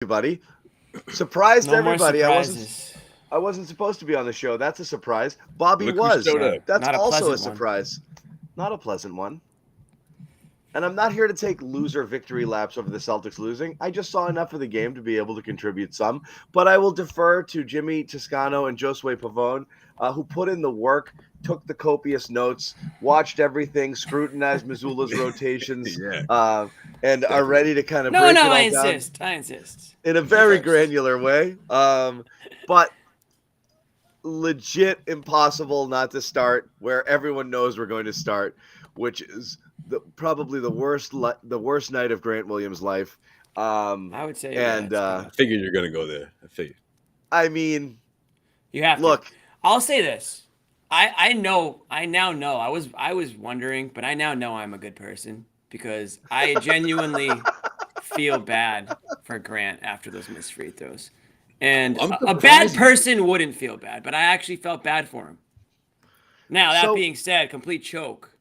everybody. Surprised No more everybody. surprises. I wasn't supposed to be on the show. That's a surprise. Bobby Look who was. showed up. That's Not a also a pleasant one. surprise. Not a pleasant one. And I'm not here to take loser victory laps over the Celtics losing. I just saw enough of the game to be able to contribute some. But I will defer to Jimmy Toscano and Josue Pavon, who put in the work, took the copious notes, watched everything, scrutinized Missoula's rotations, Yeah, and are definitely. ready to kind of No, break no, it I all down insist. I insist. in a very First. granular way. But legit impossible not to start where everyone knows we're going to start, which is probably the worst night of Grant Williams' life. I would say, And it's I figured you're gonna go there. I figured. I mean, you have look, to. I'll say this. I know. I now know. I was wondering, but I now know I'm a good person because I genuinely feel bad for Grant after those missed free throws. And I'm a bad surprised. person wouldn't feel bad, but I actually felt bad for him. Now, that So- being said, complete choke,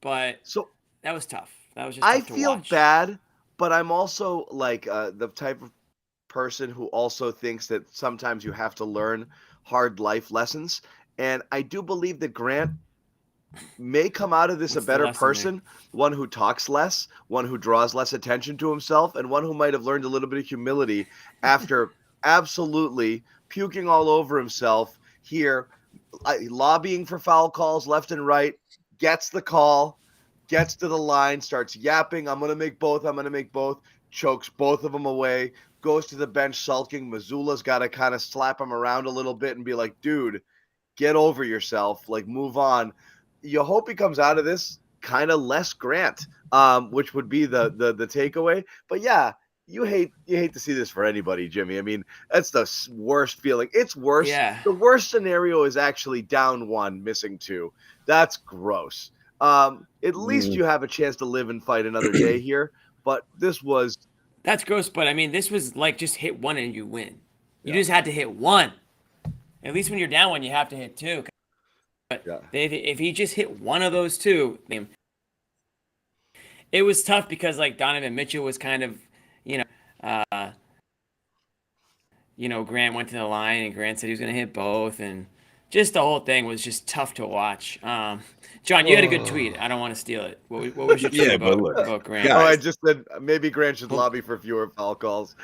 but so that was tough. That was just I tough to feel watch. bad, but I'm also like the type of person who also thinks that sometimes you have to learn hard life lessons. And I do believe that Grant may come out of this What's a the better lesson there? person, one who talks less, one who draws less attention to himself, and one who might have learned a little bit of humility after absolutely puking all over himself here, lobbying for foul calls left and right, gets the call, gets to the line, starts yapping, I'm going to make both, chokes both of them away, goes to the bench sulking. Missoula's got to kind of slap him around a little bit and be like, dude, get over yourself, like move on. You hope he comes out of this kind of less Grant, which would be the takeaway. But yeah, you hate to see this for anybody, Jimmy. I mean, that's the worst feeling. It's worse. Yeah. The worst scenario is actually down one, missing two. That's gross. At least you have a chance to live and fight another day here. But this was That's gross, but I mean, this was like just hit one and you win. You Yeah. just had to hit one. At least when you're down one, you have to hit two. But Yeah. if he just hit one of those two, it was tough because like Donovan Mitchell was kind of, Grant went to the line and Grant said he was going to hit both, and just the whole thing was just tough to watch. John, you had a good tweet. I don't want to steal it. What was your tweet Yeah, but look, about Grant? guys. I just said maybe Grant should lobby for fewer foul calls.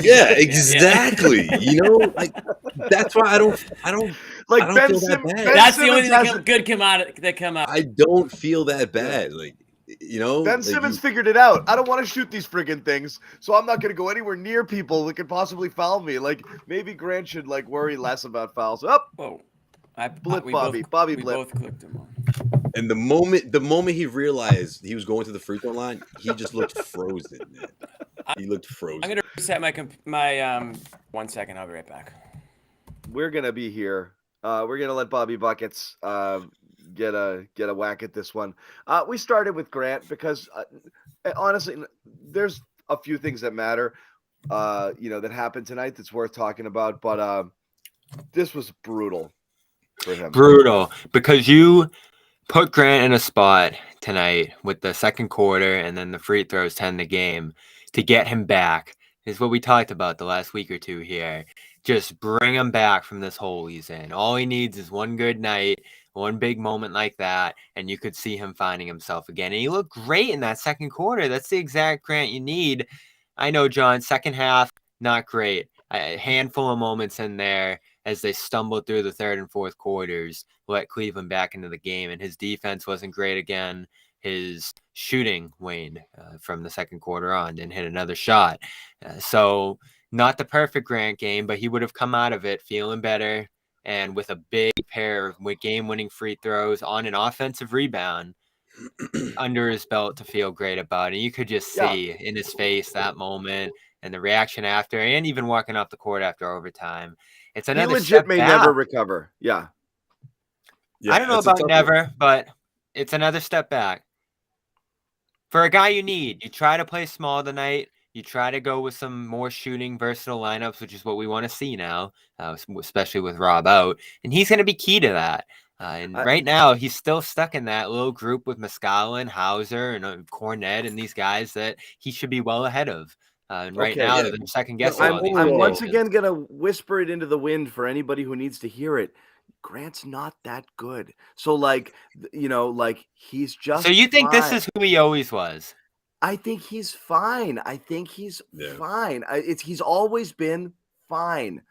Yeah, exactly. You know, like that's why I don't Like I don't Ben feel that Simmons. bad. Ben That's the only Simmons thing hasn't- good come out. I don't feel that bad. Like Ben like Simmons figured it out. I don't want to shoot these friggin' things, so I'm not going to go anywhere near people that could possibly foul me. Like maybe Grant should like worry less about fouls. Up, Whoa. Blip Bobby. Bobby we Blip. both clicked him on. and the moment he realized he was going to the free throw line, he just looked frozen. Man. He looked frozen. I'm gonna reset my 1 second. I'll be right back. We're gonna be here. We're gonna let Bobby Buckets get a whack at this one. We started with Grant because honestly, there's a few things that matter. That happened tonight that's worth talking about. But this was brutal for him. Brutal, because you put Grant in a spot tonight with the second quarter and then the free throws to end the game to get him back. Is what we talked about the last week or two here. Just bring him back from this hole he's in. All he needs is one good night, one big moment like that, and you could see him finding himself again. And he looked great in that second quarter. That's the exact Grant you need. I know, John, second half, not great. A handful of moments in there as they stumbled through the third and fourth quarters, let Cleveland back into the game, and his defense wasn't great again. His shooting waned from the second quarter on, didn't hit another shot. So not the perfect Grant game, but he would have come out of it feeling better and with a big pair of game-winning free throws on an offensive rebound under his belt to feel great about it. You could just see in his face that moment and the reaction after, and even walking off the court after overtime. It's He another legit step may back. never recover. Yeah. Yeah, I don't know that's a about tough never, one. but it's another step back. For a guy you need, you try to play small tonight. You try to go with some more shooting, versatile lineups, which is what we want to see now, especially with Rob out. And he's going to be key to that. Right now, he's still stuck in that little group with Muscala and Hauser and Cornette and these guys that he should be well ahead of. Right Okay, now, yeah. they're second guessing. I'm all these once decisions. again gonna whisper it into the wind for anybody who needs to hear it. Grant's not that good. So like, he's just So you think this fine. is who he always was? I think he's fine. I think he's Yeah. fine. He's always been fine.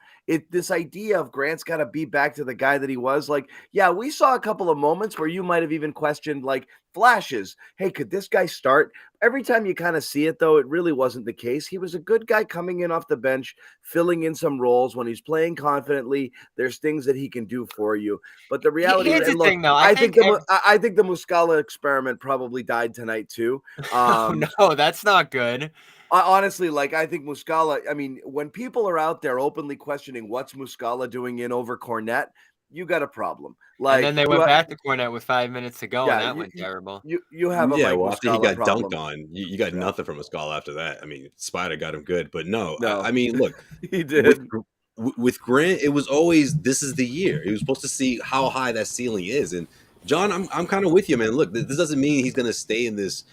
This idea of Grant's got to be back to the guy that he was. Like, yeah, we saw a couple of moments where you might have even questioned, like, flashes. Hey, could this guy start? Every time you kind of see it, though, it really wasn't the case. He was a good guy coming in off the bench, filling in some roles. When he's playing confidently, there's things that he can do for you. But the reality Here's is, the and look, thing, though. I think the Muscala experiment probably died tonight too. Oh, no, that's not good. Honestly, like, I think Muscala, I mean, when people are out there openly questioning what's Muscala doing in over Cornette, you got a problem. Like, And then they went back to Cornette with 5 minutes to go, and that went you, terrible. You have a Yeah, Mike well, after he Muscala got problem. dunked on, you got nothing from Muscala after that. I mean, Spider got him good, but no. No. I mean, look, He did. with Grant, it was always this is the year. He was supposed to see how high that ceiling is. And John, I'm kind of with you, man. Look, this doesn't mean he's going to stay in this,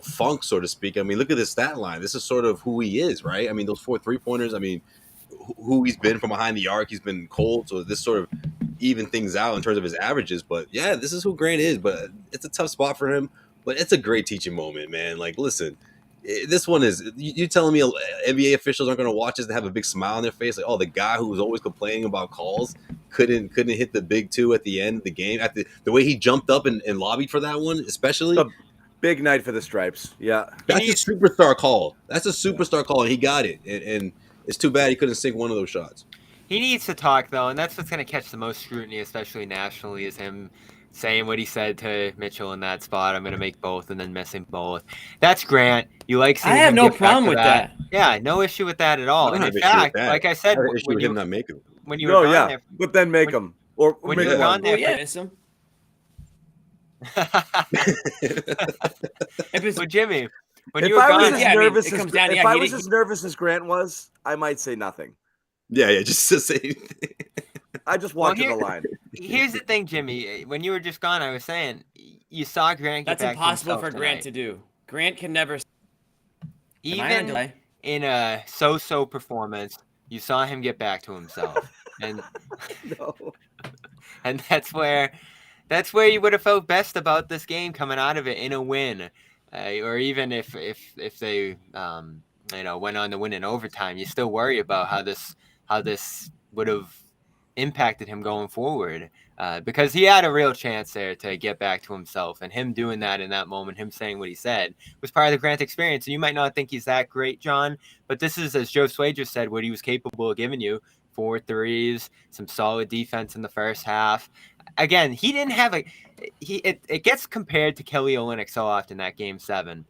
funk, so to speak. I mean, look at this stat line. This is sort of who he is, right? I mean, those 4 3-pointers. I mean, who he's been from behind the arc. He's been cold, so this sort of even things out in terms of his averages. But yeah, this is who Grant is. But it's a tough spot for him. But it's a great teaching moment, man. Like, listen, this one is you telling me NBA officials aren't going to watch this and have a big smile on their face, like, oh, the guy who was always complaining about calls couldn't hit the big 2 at the end of the game. At the way he jumped up and lobbied for that one, especially. Big night for the Stripes. Yeah. That's a superstar call. That's a superstar call, and he got it. And it's too bad he couldn't sink one of those shots. He needs to talk, though, and that's what's going to catch the most scrutiny, especially nationally, is him saying what he said to Mitchell in that spot. I'm going to make both and then missing both. That's Grant. You like seeing I have him no get problem back to with that. Yeah, no issue with that at all. And in fact, like I said, when you not making them. When you were gone there, but then make them. Or when make you were one. gone there, miss him. So Jimmy, when If you were I gone, was as Yeah, I mean, nervous it as comes down- if yeah, I he was did- as nervous as Grant was, I might say nothing. Yeah, just to say. I just walked to the here- line. here's the thing, Jimmy. When you were just gone, I was saying you saw Grant get That's back to impossible himself for Grant tonight. to do. Grant can never. Am I on Even delay? in a so-so performance, you saw him get back to himself, and No. and that's where you would have felt best about this game coming out of it in a win, or even if they went on to win in overtime. You still worry about how this would have impacted him going forward, because he had a real chance there to get back to himself, and him doing that in that moment, him saying what he said, was part of the Grant experience. And you might not think he's that great, John, but this is, as Josue just said, what he was capable of giving you: 4 threes, some solid defense in the first half. Again, he didn't have it gets compared to Kelly Olynyk so often, that game 7.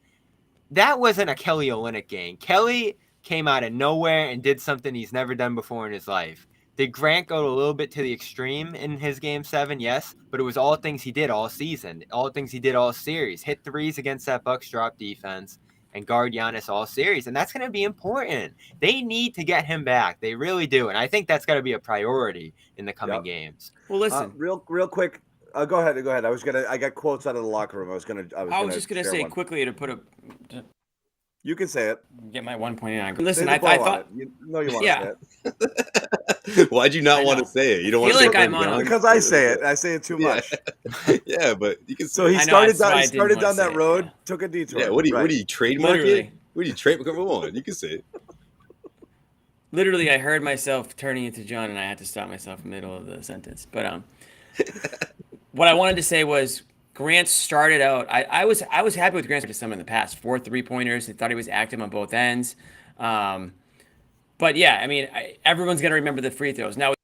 That wasn't a Kelly Olynyk game. Kelly came out of nowhere and did something he's never done before in his life. Did Grant go a little bit to the extreme in his game 7? Yes, but it was all things he did all season, all things he did all series. Hit threes against that Bucks drop defense and guard Giannis all series, and that's going to be important. They need to get him back. They really do, and I think that's got to be a priority in the coming games. Well, listen. Real quick. Go ahead. I got quotes out of the locker room. I was just gonna say one. quickly to You can say it. get my 1 point in on. Listen, Say I the ball on thought. it. You know you want Yeah. to say it. Why'd you not I want know. to say it? You don't I want to feel say like it, I'm on John? a- Because I say it. I say it too much. Yeah, but you can. So he I know, started that's why down. I He didn't started wanna down say that it, road. yeah. Took a detour. Yeah, what do you trademark Literally. it? What do you trademark? Come on, you can say it. Literally, I heard myself turning into John, and I had to stop myself in the middle of the sentence. But what I wanted to say was Grant started out. I was happy with Grant to some in the past. 4 3-pointers. I thought he was active on both ends. But yeah, I mean, everyone's gonna remember the free throws. Now,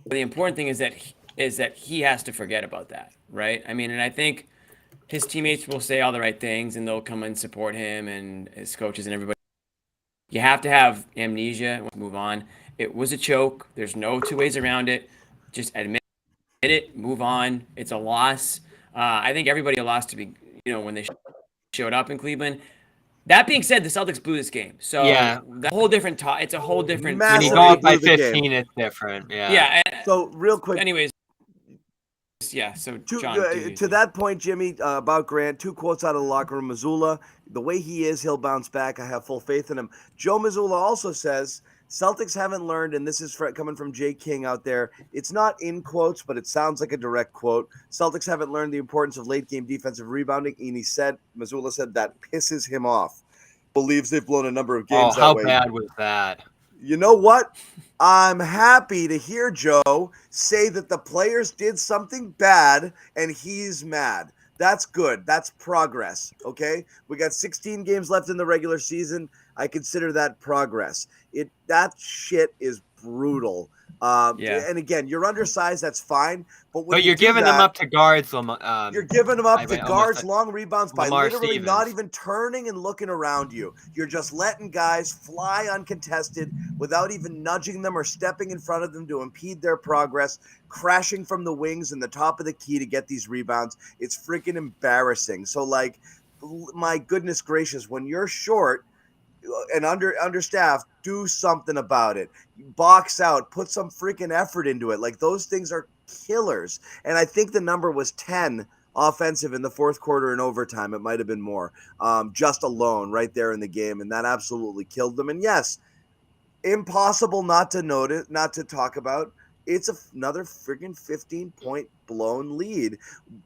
the important thing is that he has to forget about that, right? I mean, and I think his teammates will say all the right things, and they'll come and support him, and his coaches and everybody. You have to have amnesia. Move on. It was a choke. There's no 2 ways around it. Just admit it. Move on. It's a loss. I think everybody lost to be, when they showed up in Cleveland. That being said, the Celtics blew this game. So Yeah. the whole different it's a whole different. When you Massively go up by blew the game. 15, it's different. Yeah. Yeah. So real quick, Anyways, yeah. So To, John, to that point, Jimmy, about Grant, 2 quotes out of the locker room. Missoula, the way he is, he'll bounce back. I have full faith in him. Joe Missoula also says Celtics haven't learned, and this is coming from Jay King out there. It's not in quotes, but it sounds like a direct quote. Celtics haven't learned the importance of late game defensive rebounding, and Missoula said that pisses him off. Believes they've blown a number of games that how way. bad was that? You know what? I'm happy to hear Joe say that the players did something bad and he's mad. That's good. That's progress. Okay. We got 16 games left in the regular season. I consider that progress. That shit is brutal. And again, you're undersized. That's fine. But you're giving them up to guards. You're giving them up to guards, long rebounds by Lamar literally Stevens. not even turning and looking around you. You're just letting guys fly uncontested without even nudging them or stepping in front of them to impede their progress, crashing from the wings and the top of the key to get these rebounds. It's freaking embarrassing. So, like, my goodness gracious, when you're short and understaffed, do something about it. Box out, put some freaking effort into it. Like, those things are killers. And I think the number was 10 offensive in the fourth quarter and overtime. It might have been more, just alone right there in the game. And that absolutely killed them. And yes, impossible not to note it, not to talk about. It's another freaking 15-point blown lead.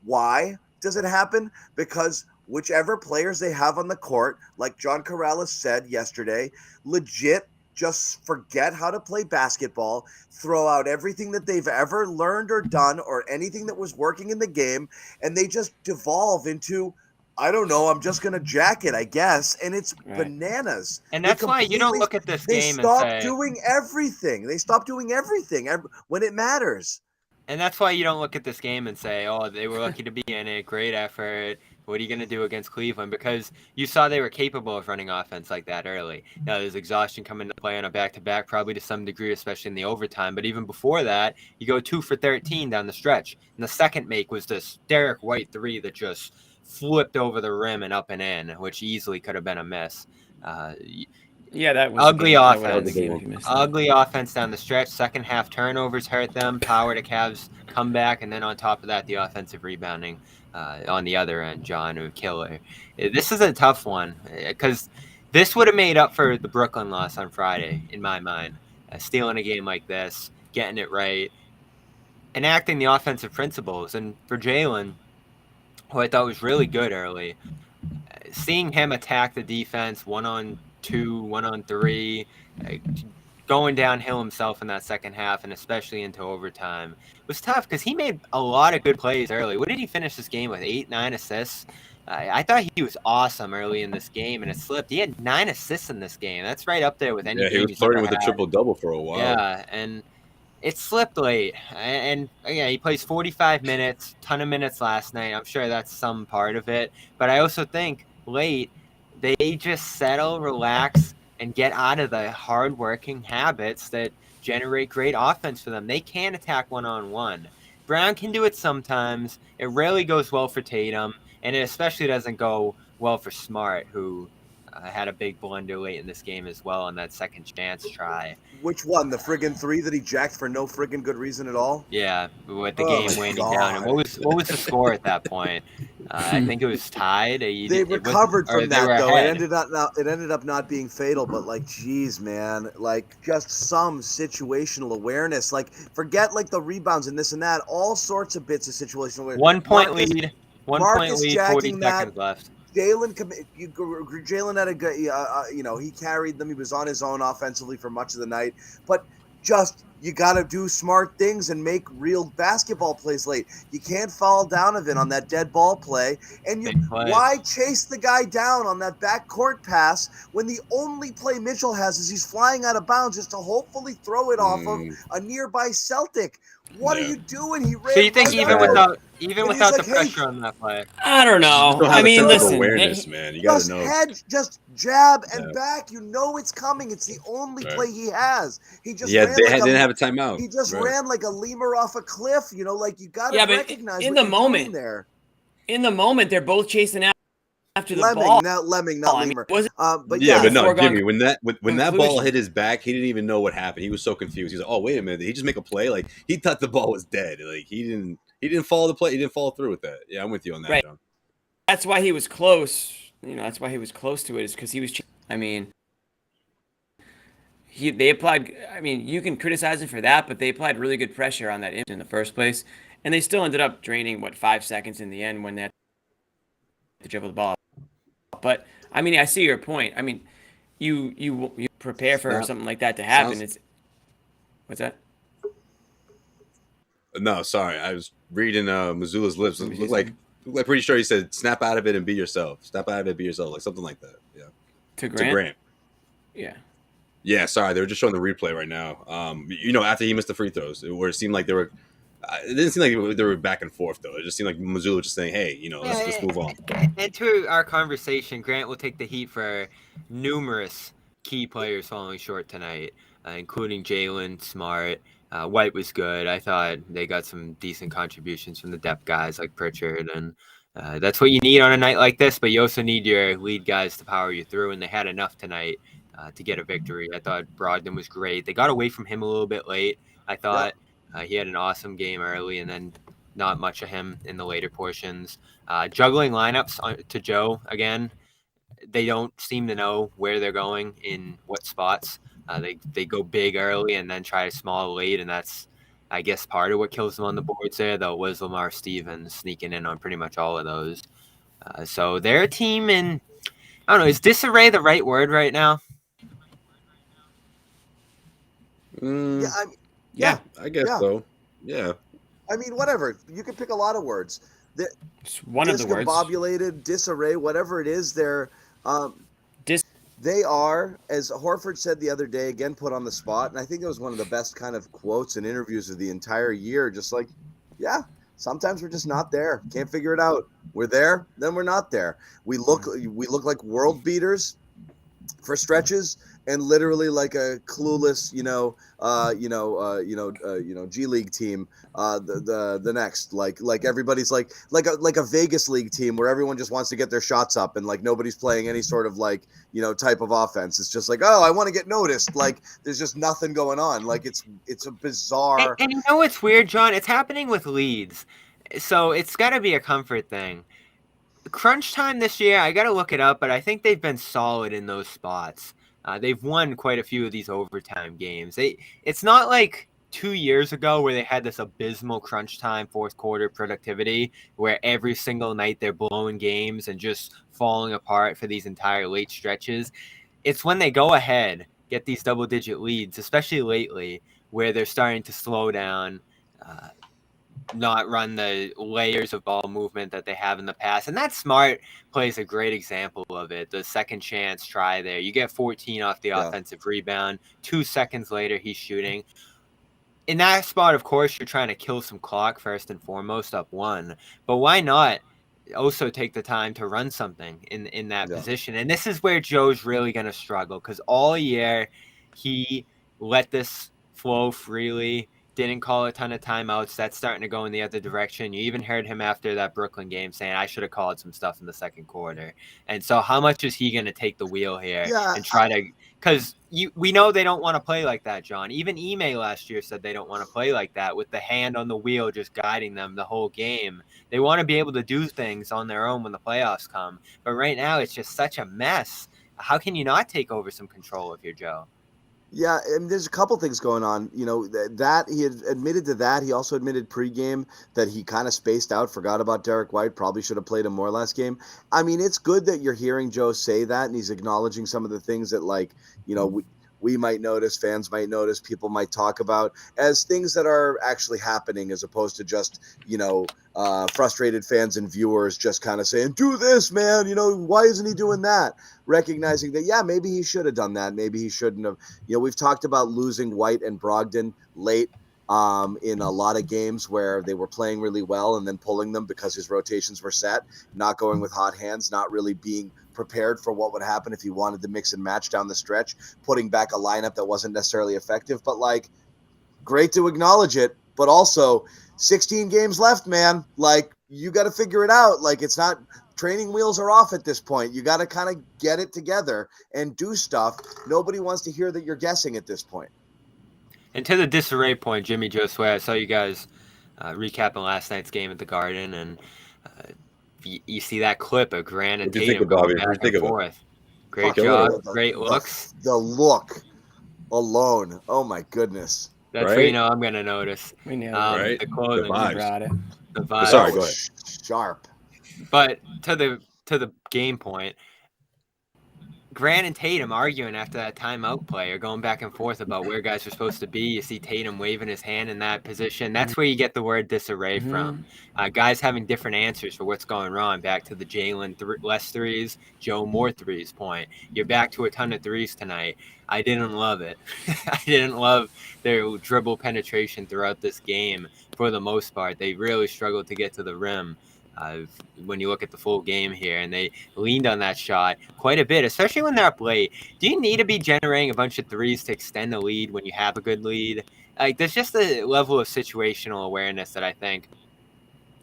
Why does it happen? Because whichever players they have on the court, like John Corrales said yesterday, legit just forget how to play basketball, throw out everything that they've ever learned or done or anything that was working in the game, and they just devolve into, I don't know, I'm just going to jack it, I guess, and it's bananas. And that's why you don't look at this game and say... They stop doing everything. They stop doing everything when it matters. And that's why you don't look at this game and say, oh, they were lucky to be in it, great effort. What are you going to do against Cleveland? Because you saw they were capable of running offense like that early. Now, there's exhaustion coming to play on a back-to-back, probably to some degree, especially in the overtime. But even before that, you go 2 for 13 down the stretch. And the second make was this Derek White 3 that just flipped over the rim and up and in, which easily could have been a miss. That was ugly offense. Ugly offense down the stretch. Second half turnovers hurt them. Power to Cavs come back, and then on top of that, the offensive rebounding on the other end, John, a killer. This is a tough one because this would have made up for the Brooklyn loss on Friday, in my mind. Stealing a game like this, getting it right, enacting the offensive principles. And for Jalen, who I thought was really good early, seeing him attack the defense 1-on-2, 1-on-3, going downhill himself in that second half and especially into overtime was tough because he made a lot of good plays early. What did he finish this game with? 8-9 assists? I thought he was awesome early in this game, and it slipped. He had 9 assists in this game. That's right up there with any game. Yeah, he was flirting with a triple-double for a while. Yeah, and it slipped late. And yeah, he plays 45 minutes, ton of minutes last night. I'm sure that's some part of it. But I also think late, they just settle, relax, and get out of the hard-working habits that generate great offense for them. They can attack one-on-one. Brown can do it sometimes. It rarely goes well for Tatum, and it especially doesn't go well for Smart, who had a big blunder late in this game as well on that second chance try. Which one? The friggin' 3 that he jacked for no friggin' good reason at all? Yeah, with the game winding down. And what was the score at that point? I think it was tied. They recovered from that, though. It ended up not being fatal, but, like, geez, man. Like, just some situational awareness. Like, forget, like, the rebounds and this and that. All sorts of bits of situational awareness. 1 point lead. 1 point lead, 40 seconds left. Jalen had a good, he carried them. He was on his own offensively for much of the night. But just, you got to do smart things and make real basketball plays late. You can't fall down of it on that dead ball play. And why chase the guy down on that backcourt pass when the only play Mitchell has is he's flying out of bounds just to hopefully throw it off of a nearby Celtic? What are you doing? He ran. So you think even without the pressure on that play? I don't know. I mean, listen, awareness, man. You gotta know. Just jab and back. You know it's coming. It's the only play he has. He just didn't have a timeout. He just ran like a lemur off a cliff. You know, like you got to recognize in the moment. There. In the moment, they're both chasing after the Lemming, ball. not lemur. But Jimmy, when that ball hit his back, he didn't even know what happened. He was so confused. He's like, "Oh, wait a minute! Did he just make a play? Like he thought the ball was dead. Like he didn't He didn't follow the play. He didn't follow through with that. Yeah, I'm with you on that, Right. John. That's why he was close. That's why he was close to it, is because he was. I mean, they applied. I mean, you can criticize him for that, but they applied really good pressure on that in the first place, and they still ended up draining 5 seconds in the end when they had to dribble the ball. But I mean, I see your point. I mean, you prepare for something like that to happen. What's that? No, sorry. I was reading Missoula's lips. It looked like pretty sure he said, "Snap out of it and be yourself." Snap out of it, be yourself, like something like that. Yeah. To Grant. Yeah. Yeah. Sorry, they were just showing the replay right now. After he missed the free throws, where it seemed like they were. It didn't seem like they were back and forth though. It just seemed like Missoula was just saying, "Hey, let's move on." And to our conversation, Grant will take the heat for numerous key players falling short tonight, including Jalen, Smart. White was good. I thought they got some decent contributions from the depth guys like Pritchard, and that's what you need on a night like this. But you also need your lead guys to power you through, and they had enough tonight to get a victory. I thought Brogdon was great. They got away from him a little bit late. I thought he had an awesome game early, and then not much of him in the later portions. Juggling lineups to Joe again. They don't seem to know where they're going in what spots. They go big early and then try small late, and that's, I guess, part of what kills them on the boards there, though, was Lamar Stevens sneaking in on pretty much all of those. So they're a team in, I don't know, is disarray the right word right now? Yeah, I guess so. Yeah. I mean, whatever. You can pick a lot of words. It's one of the words. Discombobulated, disarray, whatever it is, they are, as Horford said the other day, again put on the spot, and I think it was one of the best kind of quotes and interviews of the entire year. Just like, yeah, sometimes we're just not there. Can't figure it out. We're there, then we're not there. We look like world beaters for stretches, and literally like a clueless, G League team. The next, like everybody's like a Vegas League team where everyone just wants to get their shots up, and like nobody's playing any sort of type of offense. It's just like, oh, I want to get noticed. Like there's just nothing going on. Like it's a bizarre. And you know what's weird, John? It's happening with leads, so it's got to be a comfort thing. Crunch time this year, I got to look it up, but I think they've been solid in those spots. They've won quite a few of these overtime games. It's not like 2 years ago where they had this abysmal crunch time fourth quarter productivity where every single night they're blowing games and just falling apart for these entire late stretches. It's when they go ahead, get these double-digit leads, especially lately, where they're starting to slow down, not run the layers of ball movement that they have in the past. And that Smart plays a great example of it. The second chance try there. You get 14 off the offensive rebound. 2 seconds later, he's shooting. In that spot, of course, you're trying to kill some clock first and foremost, up 1. But why not also take the time to run something in that position? And this is where Joe's really going to struggle, because all year he let this flow freely. Didn't call a ton of timeouts. That's starting to go in the other direction. You even heard him after that Brooklyn game saying, I should have called some stuff in the second quarter. And so how much is he going to take the wheel here and try to – because we know they don't want to play like that, John. Even Ime last year said they don't want to play like that with the hand on the wheel just guiding them the whole game. They want to be able to do things on their own when the playoffs come. But right now it's just such a mess. How can you not take over some control if you're Joe? Yeah, and there's a couple things going on. That he had admitted to that. He also admitted pregame that he kind of spaced out, forgot about Derek White, probably should have played him more last game. I mean, it's good that you're hearing Joe say that, and he's acknowledging some of the things that, we might notice, fans might notice, people might talk about as things that are actually happening, as opposed to just, frustrated fans and viewers just kind of saying, do this, man, why isn't he doing that? Recognizing that, maybe he should have done that. Maybe he shouldn't have. We've talked about losing White and Brogdon late in a lot of games where they were playing really well and then pulling them because his rotations were set, not going with hot hands, not really being prepared for what would happen if he wanted to mix and match down the stretch, putting back a lineup that wasn't necessarily effective. But great to acknowledge it, but also 16 games left, man. You got to figure it out. It's not training wheels are off at this point. You got to kind of get it together and do stuff. Nobody wants to hear that you're guessing at this point. And to the disarray point, Jimmy Josue, I saw you guys recapping last night's game at the Garden, and you see that clip of Grant and What'd you think Tatum of, going Bobby? back What'd you think and of it? forth. Great Fucking job, the- great the- looks. The look alone. Oh my goodness. That's Right? what you know I'm gonna notice. We nailed it. Right? The The clothing, vibes. Brought it. the But vibes. sorry, That go was sharp. But to the game point, Grant and Tatum arguing after that timeout play or going back and forth about where guys are supposed to be. You see Tatum waving his hand in that position. That's where you get the word disarray from. Guys having different answers for what's going wrong. Back to the Jalen less threes, Joe more threes point. You're back to a ton of threes tonight. I didn't love it. I didn't love their dribble penetration throughout this game for the most part. They really struggled to get to the rim. When you look at the full game here, and they leaned on that shot quite a bit, especially when they're up late. Do you need to be generating a bunch of threes to extend the lead when you have a good lead? Like, there's just a level of situational awareness that I think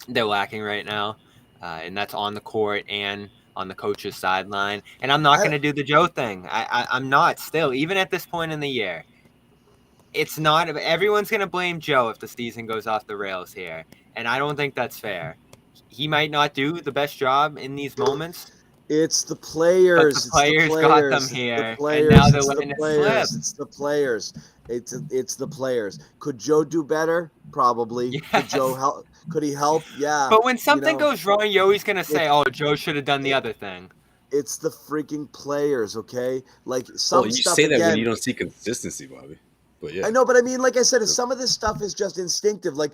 they're lacking right now, and that's on the court and on the coach's sideline. And I'm not going to do the Joe thing. I'm not still, even at this point in the year. It's not. Everyone's going to blame Joe if the season goes off the rails here, and I don't think that's fair. He might not do the best job in these moments. It's the players. But the players got them here, and now they're letting it slip. It's the players. It's the players. Could Joe do better? Probably. Yes. Could Joe help? Could he help? Yeah. But when something goes wrong, you're always gonna say, "Oh, Joe should have done the other thing." It's the freaking players, okay? Like Well, you say that when you don't see consistency, Bobby. But yeah, I know, but I mean, like I said, some of this stuff is just instinctive. Like,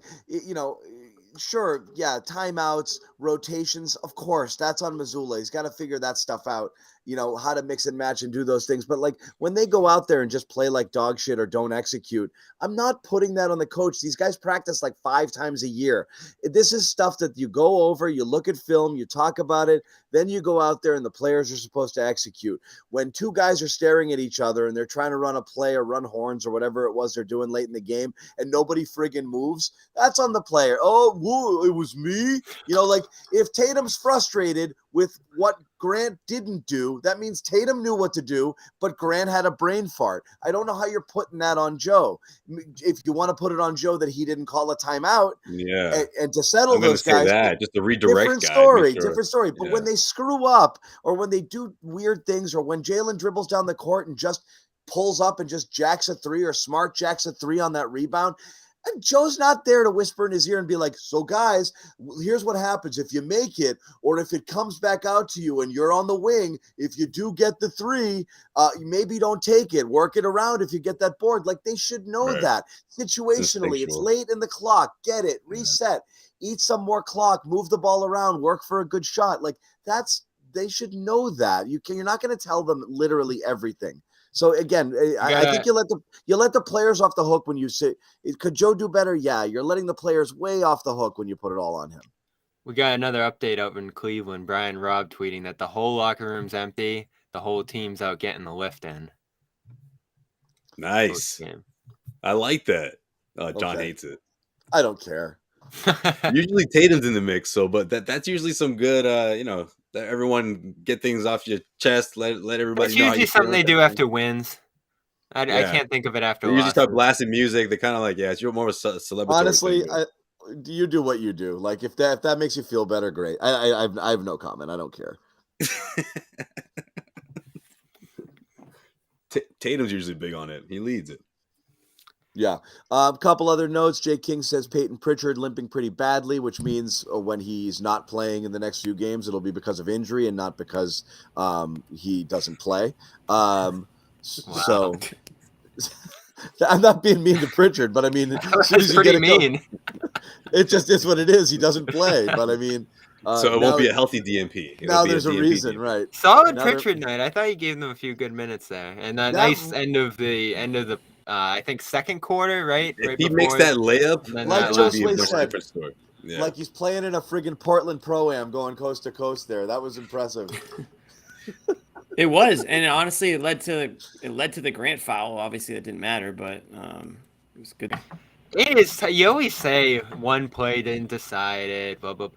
sure, yeah, timeouts, rotations, of course, that's on Missoula. He's got to figure that stuff out, how to mix and match and do those things. But like when they go out there and just play like dog shit or don't execute, I'm not putting that on the coach. These guys practice like 5 times a year. This is stuff that you go over, you look at film, you talk about it, then you go out there and the players are supposed to execute. When 2 guys are staring at each other and they're trying to run a play or run horns or whatever it was they're doing late in the game and nobody friggin' moves, that's on the player. Oh, whoa, it was me. Like if Tatum's frustrated with what Grant didn't do, that means Tatum knew what to do, but Grant had a brain fart. I don't know how you're putting that on Joe. If you want to put it on Joe that he didn't call a timeout, yeah, and to settle those guys, just to redirect different story. But Yeah. when they screw up or when they do weird things or when Jalen dribbles down the court and just pulls up and just jacks a 3 or Smart jacks a 3 on that rebound, and Joe's not there to whisper in his ear and be like, so guys, here's what happens if you make it, or if it comes back out to you and you're on the wing, if you do get the 3, maybe don't take it, work it around if you get that board. Like they should know that situationally. It's late in the clock. Get it, reset, eat some more clock, move the ball around, work for a good shot. Like they should know that. You're not going to tell them literally everything. So again, I think you let the players off the hook when you say, could Joe do better? Yeah, you're letting the players way off the hook when you put it all on him. We got another update out in Cleveland. Brian Robb tweeting that the whole locker room's empty. The whole team's out getting the lift in. Nice. I like that. John hates it. I don't care. Usually Tatum's in the mix, but that's usually some good, that everyone get things off your chest. Let everybody It's know. usually something they do after wins. I can't think of it after. They usually start blasting music. They kind of like, it's more of a celebratory. Honestly, you do what you do. Like if that makes you feel better, great. I have no comment. I don't care. Tatum's usually big on it. He leads it. Yeah. A couple other notes. Jay King says Peyton Pritchard limping pretty badly, which means when he's not playing in the next few games, it'll be because of injury and not because he doesn't play. So I'm not being mean to Pritchard, but I mean, that's pretty mean. It just is what it is. He doesn't play, but I mean, so it won't be a healthy DNP. Now there's a reason, right? Solid Pritchard night. I thought you gave them a few good minutes there, and a nice end of the I think second quarter, right? If he makes that layup, like Josue said, yeah. Like he's playing in a friggin' Portland Pro-Am going coast to coast there. That was impressive. It was, and honestly, it led to the Grant foul. Obviously, that didn't matter, but it was good. It is. You always say one play didn't decide it, blah blah.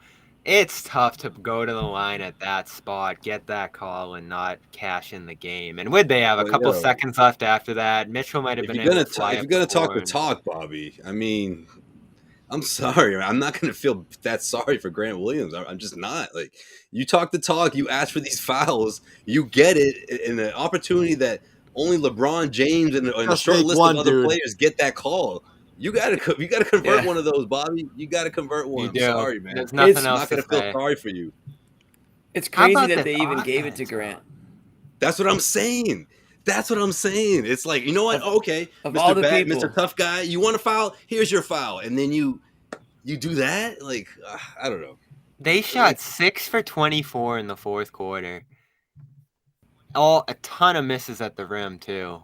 It's tough to go to the line at that spot, get that call, and not cash in the game. And would they have a couple seconds left after that? Mitchell might have been able to fly. If you're gonna talk the talk, Bobby, I mean, I'm sorry. I'm not going to feel that sorry for Grant Williams. I'm just not. Like, you talk the talk, you ask for these fouls, you get it in an opportunity that only LeBron James and a Just short take list one, of other dude. players get that call. You gotta convert one of those, Bobby. You gotta convert one. You I'm do. sorry, man. There's nothing It's I'm else not to gonna feel say. sorry for you. It's How crazy about that this they even gave it to offense, Grant. That's what I'm saying. That's what I'm saying. It's like, you know what? Okay, Of all Mr. the Bad, people. Mr. Tough Guy, you want a foul? Here's your foul, and then you do that. Like, I don't know. They shot 6 for 24 in the fourth quarter. A ton of misses at the rim too.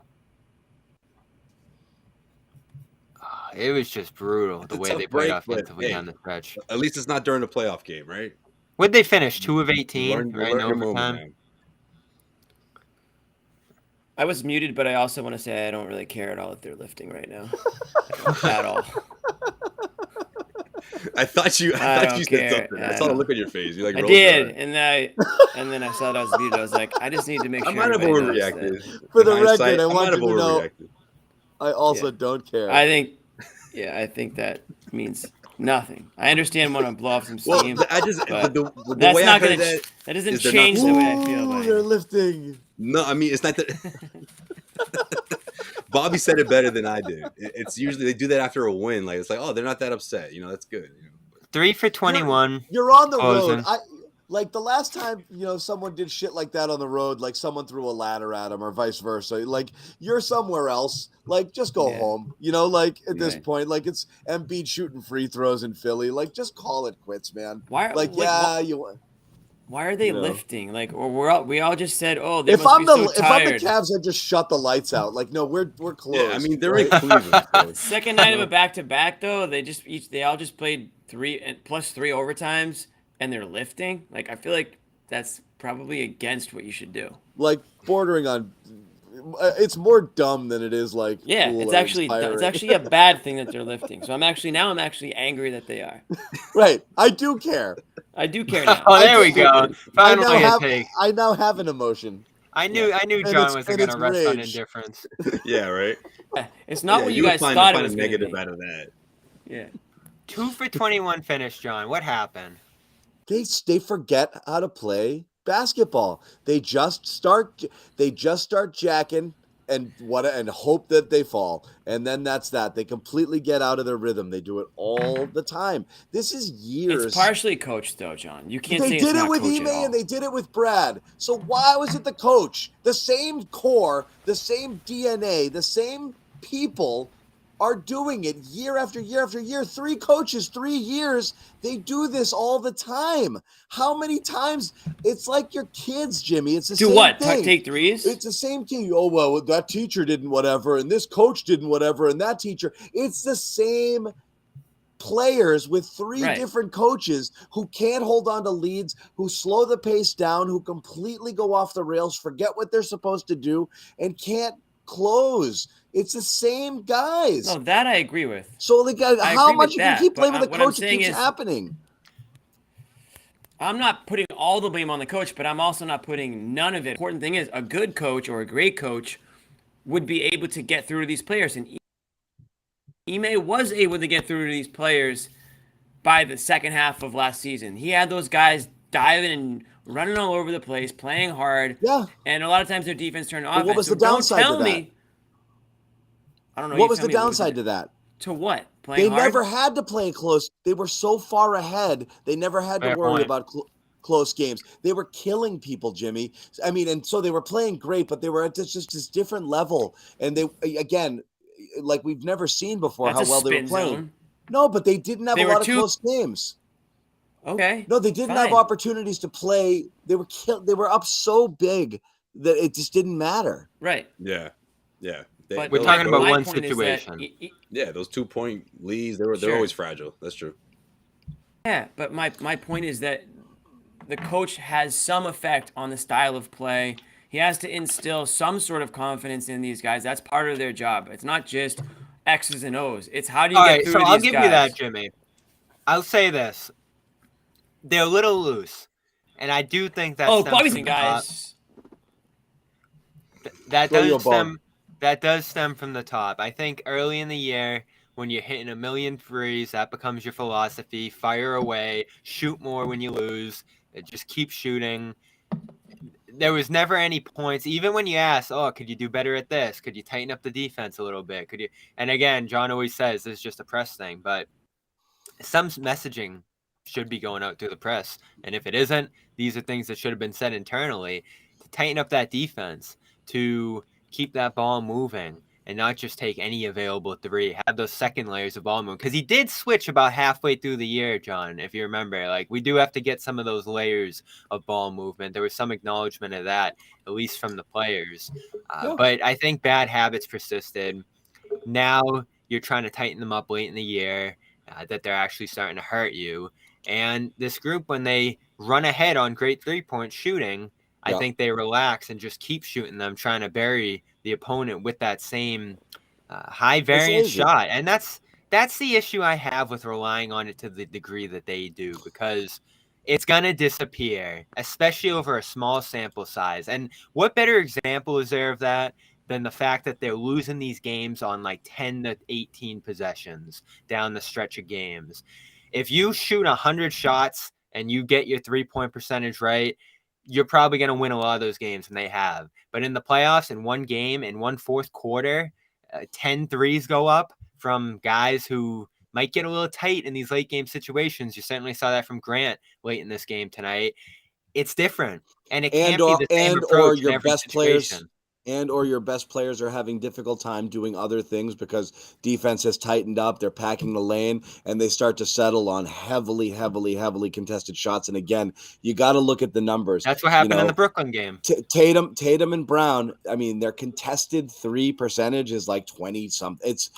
It was just brutal the It's a way tough they played break, but offensively hey, down the stretch. at least it's not during the playoff game, right? Would they finish 2 of You 18 learn right in your moment, overtime? man. I was muted, but I also want to say I don't really care at all if they're lifting right now. At all. I thought you don't said care something. I at saw the all. look on your face. You like I rolled your did, eyes. and then I saw that I was muted. I was like, I just need to make I sure might have everybody knows overreacted. that. For In the hindsight, record, I might want have you to know overreacted. I also Yeah. don't care. I think that means nothing. I understand want to blow off some Well, steam. I just but the that's way I not heard gonna. that. That doesn't is they're change not- the way I feel about they're it. lifting. No, I mean it's not that. Bobby said it better than I did. It's usually they do that after a win. Like it's like, oh, they're not that upset. That's good. 3 for 21. You're on the Closing. road. Like the last time, someone did shit like that on the road, like someone threw a ladder at him or vice versa. Like you're somewhere else. Like just go Yeah. home. Like at this Right. point, like it's Embiid shooting free throws in Philly. Like just call it quits, man. Why? Like Why are they You know. lifting? Like, or we all just said, oh, they if must I'm be the so if I'm the tired. Cavs, I just shut the lights out. Like no, we're closed. Yeah, I mean they're right? in Cleveland. So. Second night of a back-to-back, though, they all just played 3 and plus 3 overtimes, and they're lifting. Like, I feel like that's probably against what you should do. Like bordering on. It's more dumb than it is like. Yeah, cool it's or actually inspiring. a bad thing that they're lifting. So I'm actually angry that they are. Right. I do care. I do care now. Oh, there I we do- go. Finally a take. I now have an emotion. I knew And John it's- wasn't and going to it's rest on rage. indifference. Yeah, right. It's not Yeah, what you would guys find thought it a was going to negative be. out of that. Yeah. 2 for 21 finish, John. What happened? They forget how to play basketball. They just start jacking and hope that they fall. And then that's that. They completely get out of their rhythm. They do it all the time. This is years. It's partially coached, though, John. You can't say They it's did it not with coached Ime at all. and they did it with Brad. So why was it the coach? The same core, the same DNA, the same people are doing it year after year after year. 3 coaches, 3 years. They do this all the time. How many times? It's like your kids, Jimmy. It's the Do same what? thing. Take threes? It's the same thing. Oh, well, that teacher didn't whatever, and this coach didn't whatever, and that teacher. It's the same players with 3 Right. different coaches who can't hold on to leads, who slow the pace down, who completely go off the rails, forget what they're supposed to do, and can't close. It's the same guys. No, that I agree with. So, like, I how agree much with you can that, keep but blaming the what I'm coach? It saying keeps is- happening. I'm not putting all the blame on the coach, but I'm also not putting none of it. Important thing is, a good coach or a great coach would be able to get through to these players. And Ime was able to get through to these players by the second half of last season. He had those guys diving and running all over the place, playing hard. Yeah. And a lot of times their defense turned But offense. what was So the downside don't tell to that? me. I don't know. What was the downside to that? To what? Playing They hard? never had to play close. They were so far ahead. They never had to Fair worry point. about close games. They were killing people, Jimmy. I mean, and so they were playing great, but they were at just this different level. And they, again, like we've never seen before, That's how a well they were spin playing. zone. No, but they didn't have They a were lot of too- close games. Okay. No, they didn't have fine. opportunities to play. They were up so big that it just didn't matter. Right. Yeah, yeah. But We're those- talking about my one point is that situation. Yeah, those 2-point leads. They're Sure. always fragile. That's true. Yeah, but my point is that the coach has some effect on the style of play. He has to instill some sort of confidence in these guys. That's part of their job. It's not just X's and O's. It's how do you All get right, through so to I'll these give guys? you that, Jimmy. I'll say this. They're a little loose. And I do think that Oh, stems Bobby's from and the top. guys. That Throw you a does bone. stem. That does stem from the top. I think early in the year when you're hitting a million threes, that becomes your philosophy. Fire away, shoot more when you lose. Just keep shooting. There was never any points, even when you ask, oh, could you do better at this? Could you tighten up the defense a little bit? Could you? And again, John always says this is just a press thing, but some messaging should be going out to the press. And if it isn't, these are things that should have been said internally to tighten up that defense, to keep that ball moving and not just take any available three, have those second layers of ball movement. Because he did switch about halfway through the year, John, if you remember. Like, we do have to get some of those layers of ball movement. There was some acknowledgement of that, at least from the players. But I think bad habits persisted. Now you're trying to tighten them up late in the year, that they're actually starting to hurt you. And this group, when they run ahead on great three-point shooting, I think they relax and just keep shooting them, trying to bury the opponent with that same high variance shot. And that's the issue I have with relying on it to the degree that they do, because it's going to disappear, especially over a small sample size. And what better example is there of that than the fact that they're losing these games on like 10 to 18 possessions down the stretch of games? If you shoot 100 shots and you get your 3-point percentage right, you're probably going to win a lot of those games, and they have. But in the playoffs, in one game, in one fourth quarter, 10 threes go up from guys who might get a little tight in these late game situations. You certainly saw that from Grant late in this game tonight. It's different, and it can't be the same approach in every situation. Or your best players are having difficult time doing other things because defense has tightened up. They're packing the lane, and they start to settle on heavily contested shots. And again, you got to look at the numbers. That's what happened in the Brooklyn game. Tatum and Brown, I mean, their contested three percentage is like 20-something. It's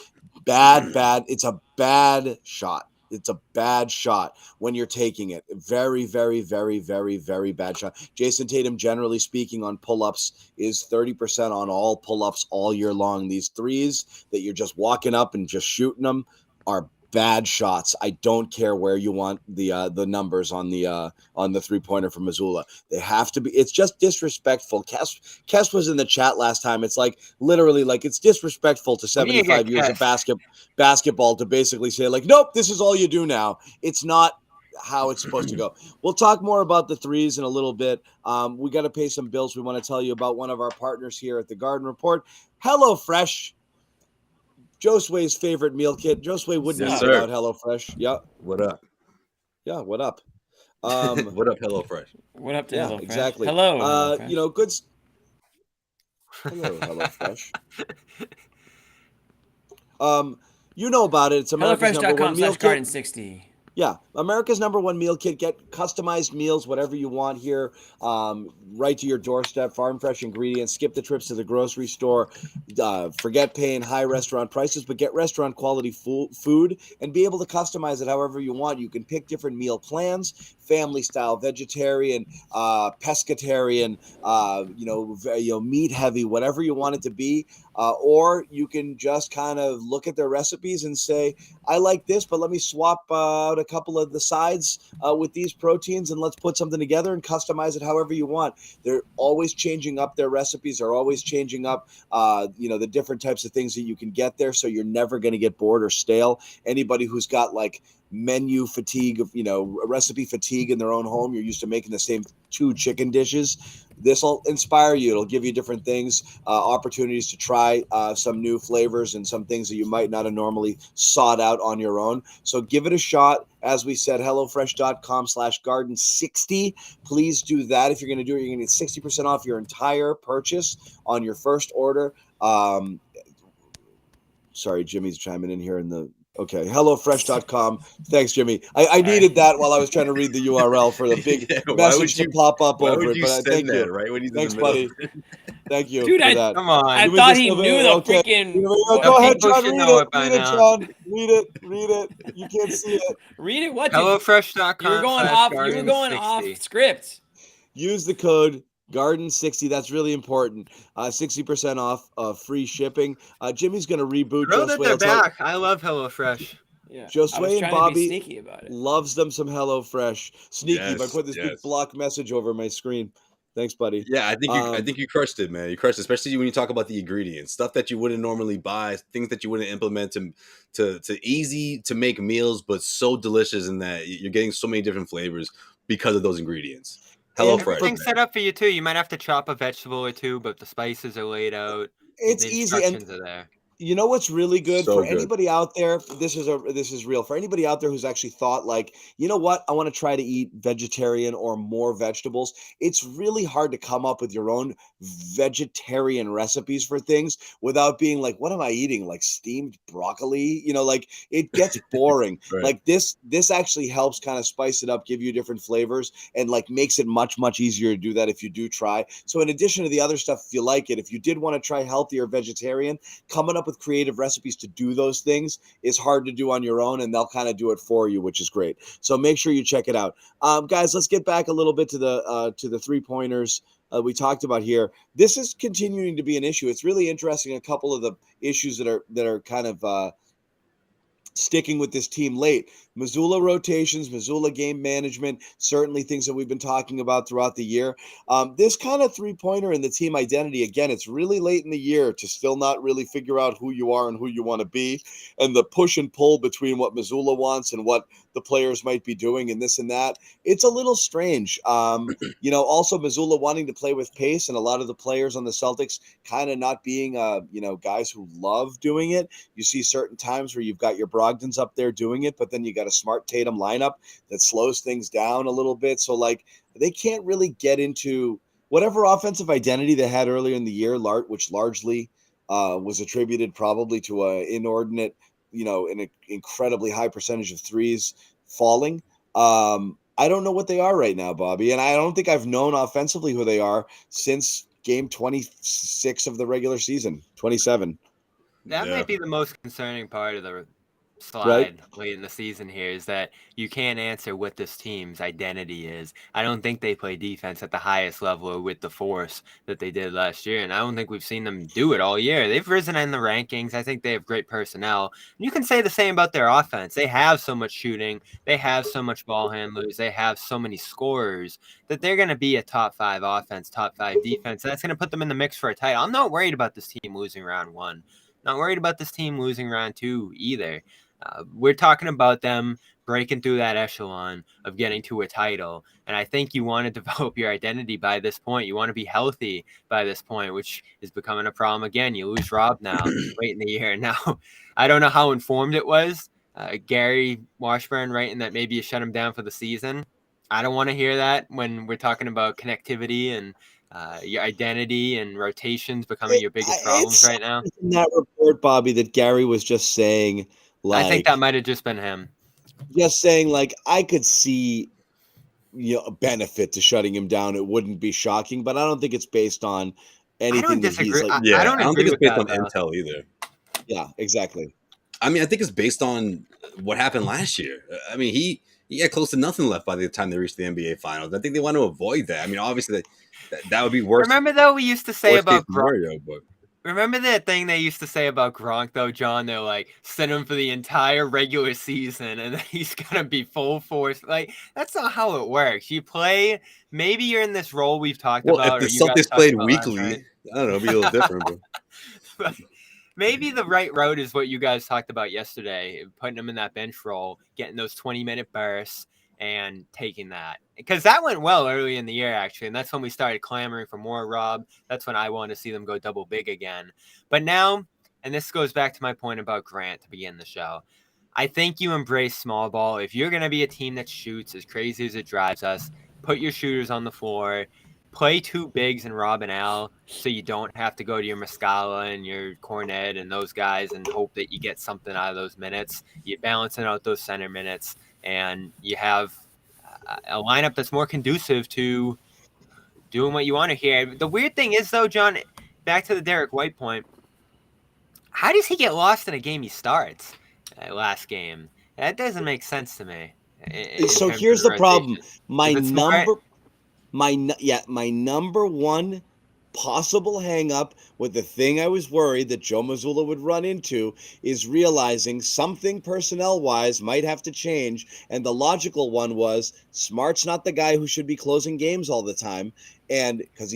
bad. It's a bad shot. It's a bad shot when you're taking it. Very, very, very, very, very bad shot. Jason Tatum, generally speaking, on pull-ups is 30% on all pull-ups all year long. These threes that you're just walking up and just shooting them are bad shots. I don't care where you want the numbers on the three-pointer from Missoula. They have to be. It's just disrespectful. Kes was in the chat last time. It's like literally like it's disrespectful to 75 years of basketball to basically say like, nope, this is all you do now. It's not how it's supposed to go. We'll talk more about the threes in a little bit. We got to pay some bills. We want to tell you about one of our partners here at the Garden Report, HelloFresh. Josue's favorite meal kit. Josue wouldn't eat without HelloFresh. Yeah. What up? Yeah. What up? What up, HelloFresh? What up to HelloFresh? Exactly. Hello. HelloFresh. Good. Hello, HelloFresh. You know about it. It's America's number one meal kit. HelloFresh.com/Garden60. Yeah, America's number one meal kit. Get customized meals, whatever you want here, right to your doorstep. Farm fresh ingredients. Skip the trips to the grocery store. Forget paying high restaurant prices, but get restaurant quality food and be able to customize it however you want. You can pick different meal plans: family style, vegetarian, pescatarian, meat heavy, whatever you want it to be. Or you can just kind of look at their recipes and say, I like this, but let me swap out a couple of the sides with these proteins, and let's put something together and customize it however you want. They're always changing up their recipes. They're always changing up, the different types of things that you can get there. So you're never going to get bored or stale. Anybody who's got like menu fatigue, recipe fatigue in their own home, you're used to making the same 2 chicken dishes. This will inspire you. It'll give you different things, opportunities to try some new flavors and some things that you might not have normally sought out on your own. So give it a shot. As we said, HelloFresh.com/Garden60. Please do that. If you're going to do it, you're going to get 60% off your entire purchase on your first order. Sorry, Jimmy's chiming in here in the... Okay, HelloFresh.com. Thanks, Jimmy. I needed that while I was trying to read the URL for the big message to pop up over it. But thank you. Right when he's Thanks, buddy. Thank you. Dude, for that. Come on. I thought he knew the freaking. Go ahead, John. Read Read it, John. Read it. You can't see it. Read it. What? HelloFresh.com. You were going off script. Use the code Garden60. That's really important. 60% off free shipping. Jimmy's going to reboot. Know that they're back. I love HelloFresh. Yeah. Josue and Bobby sneaky about it. loves them some HelloFresh. Sneaky Yes, by putting this big block message over my screen. Thanks, buddy. Yeah, I think you crushed it, man. You crushed it, especially when you talk about the ingredients, stuff that you wouldn't normally buy, things that you wouldn't implement to easy to make meals, but so delicious in that you're getting so many different flavors because of those ingredients. Hello And Fresh. Everything's set up for you too. You might have to chop a vegetable or two, but the spices are laid out. it's The easy. And instructions are there. you know what's really good So for good. anybody out there? This is real for anybody out there who's actually thought like, you know what, I want to try to eat vegetarian or more vegetables. It's really hard to come up with your own vegetarian recipes for things without being like, what am I eating? Like steamed broccoli? Like it gets boring. Right. Like this actually helps kind of spice it up, give you different flavors, and like makes it much, much easier to do that if you do try. So in addition to the other stuff, if you like it, if you did want to try healthier vegetarian, coming up with creative recipes to do those things is hard to do on your own, and they'll kind of do it for you, which is great. So make sure you check it out. Guys, let's get back a little bit to the 3-pointers we talked about here. This is continuing to be an issue. It's really interesting. A couple of the issues that are kind of sticking with this team late. Missoula rotations, Missoula game management, certainly things that we've been talking about throughout the year. This kind of 3-pointer in the team identity, again, it's really late in the year to still not really figure out who you are and who you want to be, and the push and pull between what Missoula wants and what the players might be doing and this and that. It's a little strange. Also Missoula wanting to play with pace, and a lot of the players on the Celtics kind of not being, guys who love doing it. You see certain times where you've got your Brogdons up there doing it, but then you got a smart Tatum lineup that slows things down a little bit. So like they can't really get into whatever offensive identity they had earlier in the year, which largely was attributed probably to an inordinate, an incredibly high percentage of threes falling. I don't know what they are right now, Bobby, and I don't think I've known offensively who they are since game 26 of the regular season, 27. That Yeah. might be the most concerning part of the slide Right. late in the season here, is that you can't answer what this team's identity is. I don't think they play defense at the highest level or with the force that they did last year, and I don't think we've seen them do it all year. They've risen in the rankings. I think they have great personnel. You can say the same about their offense. They have so much shooting. They have so much ball handlers. They have so many scorers that they're going to be a top 5 offense, top 5 defense. That's going to put them in the mix for a title. I'm not worried about this team losing round 1. Not worried about this team losing round 2 either. We're talking about them breaking through that echelon of getting to a title. And I think you want to develop your identity by this point. You want to be healthy by this point, which is becoming a problem again. You lose Rob now late in the year. Now, I don't know how informed it was. Gary Washburn writing that maybe you shut him down for the season. I don't want to hear that when we're talking about connectivity and your identity and rotations becoming your biggest problems right now. In that report, Bobby, that Gary was just saying, I think that might have just been him. Just saying, like, I could see a benefit to shutting him down. It wouldn't be shocking, but I don't think it's based on anything. I don't disagree. That he's like, Yeah, I don't think it's agree based with on that, though. intel either. Yeah, exactly. I mean, I think it's based on what happened last year. I mean, he had close to nothing left by the time they reached the NBA Finals. I think they want to avoid that. I mean, obviously that would be worse. Remember though, we used to say worst about case scenario, but Remember that thing they used to say about Gronk, though, John? They're like, send him for the entire regular season, and then he's going to be full force. Like, that's not how it works. You play, maybe you're in this role we've talked about. If the or you guys Celtics talked played about last weekly, night. I don't know, it'd be a little different. But Maybe the right road is what you guys talked about yesterday, putting him in that bench role, getting those 20-minute bursts, and taking that. Because that went well early in the year, actually, and that's when we started clamoring for more Rob. That's when I wanted to see them go double big again. But now, and this goes back to my point about Grant to begin the show, I think you embrace small ball. If you're going to be a team that shoots as crazy as it drives us, put your shooters on the floor, play 2 bigs and Rob and Al, so you don't have to go to your Muscala and your Cornet and those guys and hope that you get something out of those minutes. You balancing out those center minutes, and you have a lineup that's more conducive to doing what you want to hear. The weird thing is, though, John, back to the Derek White point, how does he get lost in a game he starts last game? That doesn't make sense to me. So here's the problem. My number one possible hang up with the thing I was worried that Joe Mazzulla would run into is realizing something personnel-wise might have to change. And the logical one was Smart's not the guy who should be closing games all the time. And because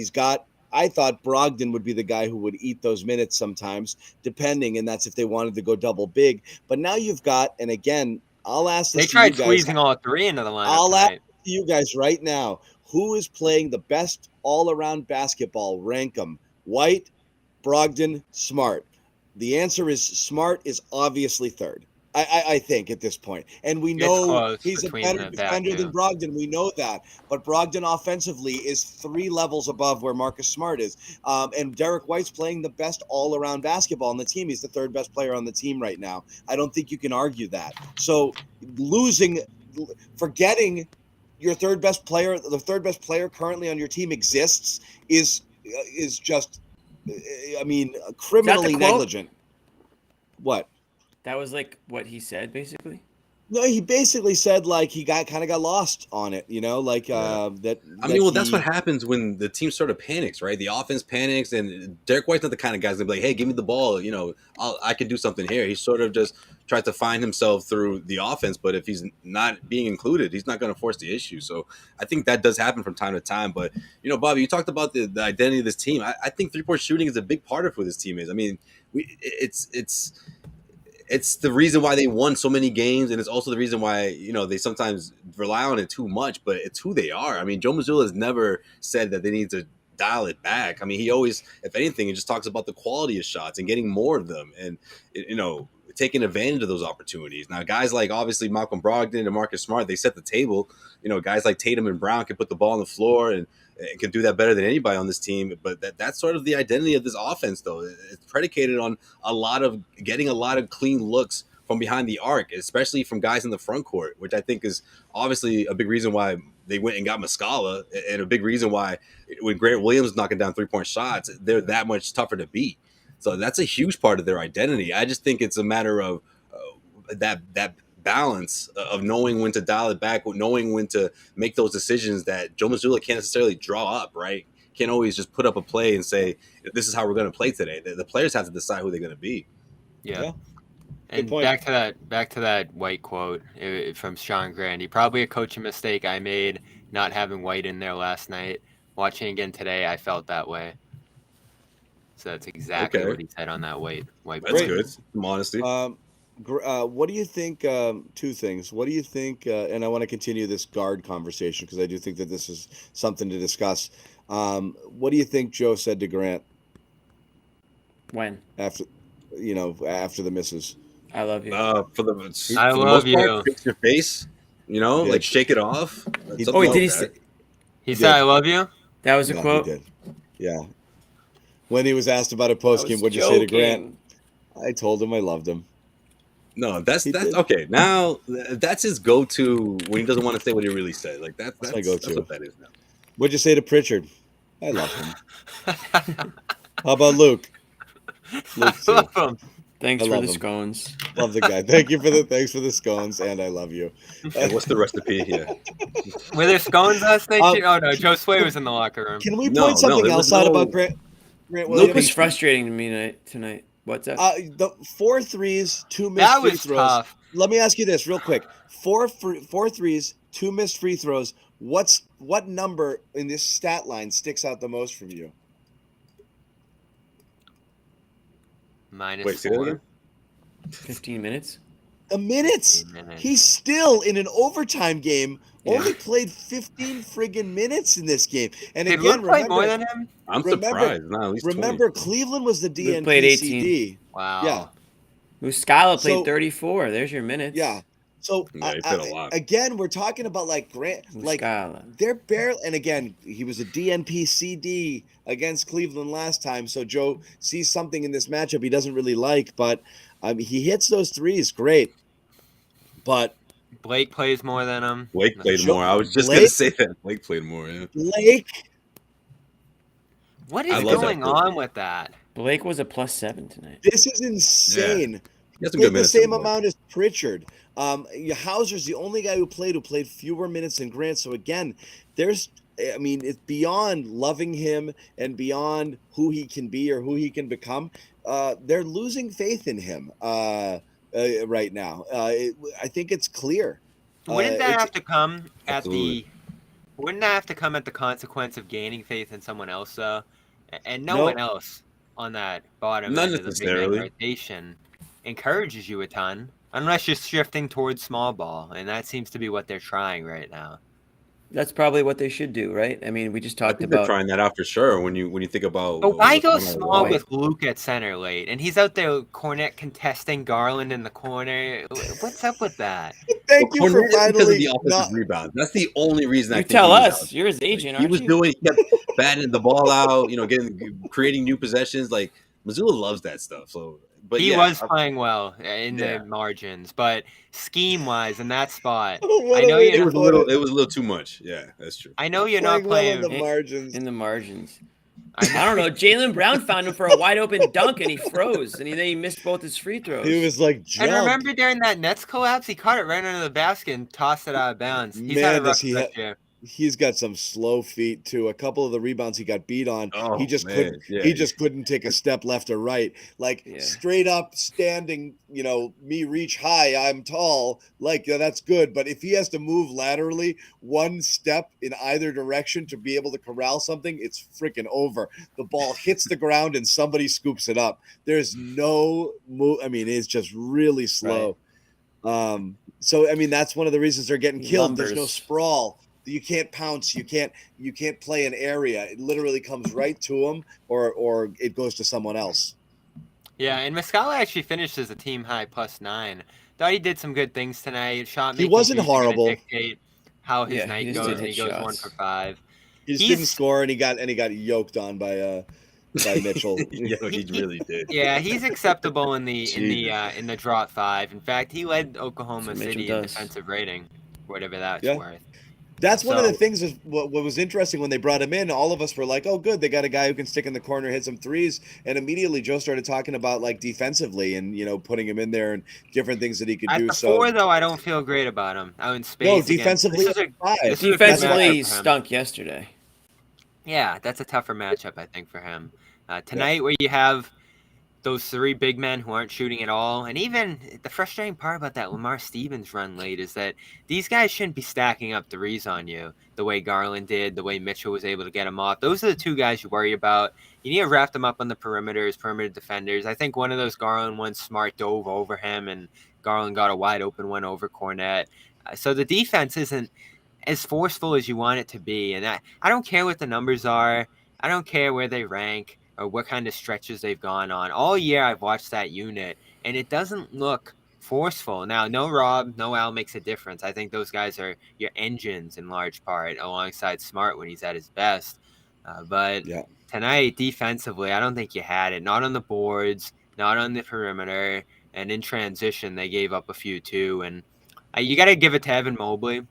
I thought Brogdon would be the guy who would eat those minutes sometimes, depending, and that's if they wanted to go double big. But now you've got, and again, I'll ask this They to tried you guys. squeezing all three into the lineup I'll ask tonight. you guys right now, who is playing the best all-around basketball? Rank them. White, Brogdon, Smart. The answer is Smart is obviously third. I think at this point. And we It's know close he's a between better that defender than two. Brogdon. We know that. But Brogdon offensively is 3 levels above where Marcus Smart is. And Derek White's playing the best all-around basketball on the team. He's the third best player on the team right now. I don't think you can argue that. So forgetting your third best player, the third best player currently on your team exists is just, I mean, criminally quote? negligent. What? That was like what he said, basically. No, he basically said like he kind of got lost on it, like that. I mean, well, that's what happens when the team sort of panics, right? The offense panics, and Derek White's not the kind of guy that's gonna be like, "Hey, give me the ball, I can do something here." He sort of just tries to find himself through the offense, but if he's not being included, he's not going to force the issue. So I think that does happen from time to time. But Bobby, you talked about the identity of this team. I think 3-point shooting is a big part of who this team is. I mean, it's the reason why they won so many games, and it's also the reason why they sometimes rely on it too much. But it's who they are. I mean, Joe Mazzulla has never said that they need to dial it back. I mean, he always, if anything, he just talks about the quality of shots and getting more of them, and taking advantage of those opportunities. Now, guys like obviously Malcolm Brogdon and Marcus Smart, they set the table. Guys like Tatum and Brown can put the ball on the floor and can do that better than anybody on this team. But that's sort of the identity of this offense, though. It's predicated on getting a lot of clean looks from behind the arc, especially from guys in the front court, which I think is obviously a big reason why they went and got Muscala, and a big reason why when Grant Williams is knocking down 3-point shots, they're that much tougher to beat. So that's a huge part of their identity. I just think it's a matter of that balance of knowing when to dial it back, knowing when to make those decisions that Joe Mazzulla can't necessarily draw up, right? Can't always just put up a play and say, this is how we're going to play today. The players have to decide who they're going to be. Yeah. And back to that White quote from Sean Grande. Probably a coaching mistake I made not having White in there last night. Watching again today, I felt that way. So that's exactly what he said on that White. That's good. Some honesty. What do you think? Two things. What do you think? And I want to continue this guard conversation because I do think that this is something to discuss. What do you think Joe said to Grant? When? After the misses. I love you. I love you. Fix your face. Like shake it off. Did he say? He said, "I love you." That was a quote. He did. Yeah. When he was asked about it postgame, what'd you say to Grant? I told him I loved him. No, that's okay. Now that's his go-to when he doesn't want to say what he really said. Like that's my go-to. That's what that is now. What'd you say to Pritchard? I love him. How about Luke? I love him. Thanks for the scones. Love the guy. Thanks for the scones, and I love you. And what's the recipe here? Were there scones last night? Oh no, Josue was in the locker room. Can we point something else out about Grant Williams? Luke was frustrating to me tonight. What's that? The 4 threes, 2 missed free throws. Tough. Let me ask you this real quick: 4 threes, 2 missed free throws. What number in this stat line sticks out the most from you? -4. 15 minutes. The minutes. He's still in an overtime game. Only played 15 friggin' minutes in this game. And Did again, Luke play more than him? I'm surprised. No, at least 20. Cleveland was the DNP played 18. CD. Wow. Yeah. Muscala played 34. There's your minutes. Yeah. So he played a lot. Again, we're talking about like Grant, like they're barely. And again, he was a DNP CD against Cleveland last time. So Joe sees something in this matchup he doesn't really like, but he hits those threes great. But Blake plays more than him. Blake played more. I was just gonna say that Blake played more. Yeah. Blake. What is going on with that? Blake was a +7 tonight. This is insane. Yeah. That's Played the same amount as Pritchard. Hauser's the only guy who played fewer minutes than Grant. So again, there's I mean, it's beyond loving him and beyond who he can be or who he can become. They're losing faith in him right now. I think it's clear. Wouldn't that It's have to come at Absolutely. wouldn't that have to come at the consequence of gaining faith in someone else, though? And no one Nope. else on that bottom Not end of the big man necessarily. rotation encourages you a ton, unless you're shifting towards small ball, and that seems to be what they're trying right now. That's probably what they should do, right? I mean, we just I talked think they're about. trying that out for sure. When you think about But why what's go going on small with with Luke at center late? And he's out there Cornette contesting Garland in the corner. What's up with that? Thank you for Cornette is because of finally the offensive not. rebounds. That's the only reason I You think tell he was us. out. You're his agent, He aren't was you? he kept batting the ball out, creating new possessions. Like Missoula loves that stuff. So, but He yeah, was playing well in Yeah. the margins, but scheme-wise in that spot, What I a know way you're to it was a put little it. it was a little too much. Yeah, that's true. I know you're not Playing well in the playing. margins. In the margins. I I don't know. Jaylen Brown found him for a wide open dunk and he froze, and then he missed both his free throws. He was like, And jump. remember during that Nets collapse, he caught it right under the basket and tossed it out of bounds. He's had a Man, rough does he stretch here. He's got some slow feet too. A couple of the rebounds he got beat on, Oh, he just man. couldn't. Yeah. He just couldn't take a step left or right. Like Yeah. straight up standing. Me reach high. I'm tall. Like that's good. But if he has to move laterally one step in either direction to be able to corral something, it's freaking over. The ball hits the ground and somebody scoops it up. There's no move. I mean, it's just really slow. So I mean, that's one of the reasons they're getting killed. There's no Lumbers. sprawl. You can't pounce. You can't play an area. It literally comes right to him, or it goes to someone else. Yeah, and Muscala actually finished as a team high +9. Thought he did some good things tonight. Shot He making wasn't usually gonna horrible. Dictate how his Yeah, he night just goes, did and he hit goes 1 shots. for 5. He just He's- didn't score, and he got yoked on by Mitchell. Yeah, he really did. Yeah, he's acceptable in the Jesus. in the drop 5. In fact, he led Oklahoma That's what Mitchell City in does. defensive rating, whatever that's Yeah. worth. That's one of the So- things is what was interesting when they brought him in. All of us were like, "Oh, good, they got a guy who can stick in the corner, hit some threes." And immediately Joe started talking about like defensively and putting him in there and different things that he could At do. the So 4, though, I don't feel great about him. Out in space. no, against- defensively, this is a- five. this is a good Defensively, matchup he for him. stunk yesterday. Yeah, that's a tougher matchup, I think, for him. Tonight, where you have those 3 big men who aren't shooting at all, and even the frustrating part about that Lamar Stevens run late is that these guys shouldn't be stacking up threes on you the way Garland did, the way Mitchell was able to get them off. Those are the 2 guys you worry about. You need to wrap them up on the perimeter defenders. I think one of those Garland ones, Smart dove over him, and Garland got a wide open one over Cornette. So the defense isn't as forceful as you want it to be, and I don't care what the numbers are. I don't care where they rank or what kind of stretches they've gone on. All year I've watched that unit, and it doesn't look forceful. Now, no Rob, no Al makes a difference. I think those guys are your engines in large part, alongside Smart when he's at his best. But tonight, defensively, I don't think you had it. Not on the boards, not on the perimeter, and in transition, they gave up a few too. And you got to give it to Evan Mobley.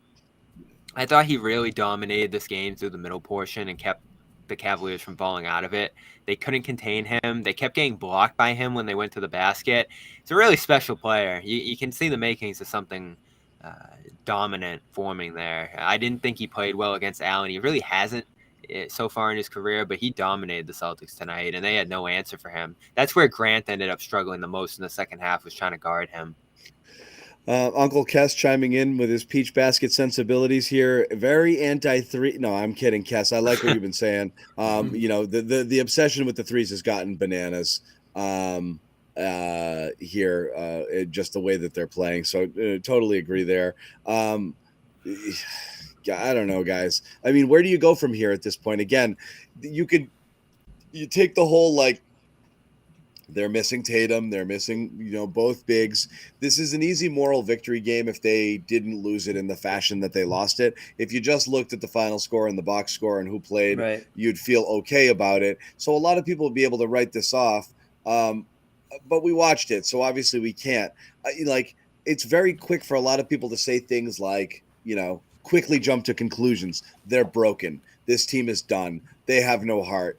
I thought he really dominated this game through the middle portion and kept the Cavaliers from falling out of it. They couldn't contain him. They kept getting blocked by him when they went to the basket. He's a really special player. You can see the makings of something dominant forming there. I didn't think he played well against Allen. He really hasn't so far in his career, but he dominated the Celtics tonight, and they had no answer for him. That's where Grant ended up struggling the most in the second half, was trying to guard him. Uncle Kess chiming in with his peach basket sensibilities here. Very anti-3. No, I'm kidding, Kess. I like what you've been saying. The obsession with the threes has gotten bananas here, just the way that they're playing. So totally agree there. I don't know, guys. I mean, where do you go from here at this point? Again, you take the whole like, they're missing Tatum. They're missing, both bigs. This is an easy moral victory game if they didn't lose it in the fashion that they lost it. If you just looked at the final score and the box score and who played, you'd feel okay about it. So a lot of people would be able to write this off. But we watched it, so obviously we can't. It's very quick for a lot of people to say things like, quickly jump to conclusions. They're broken. This team is done. They have no heart.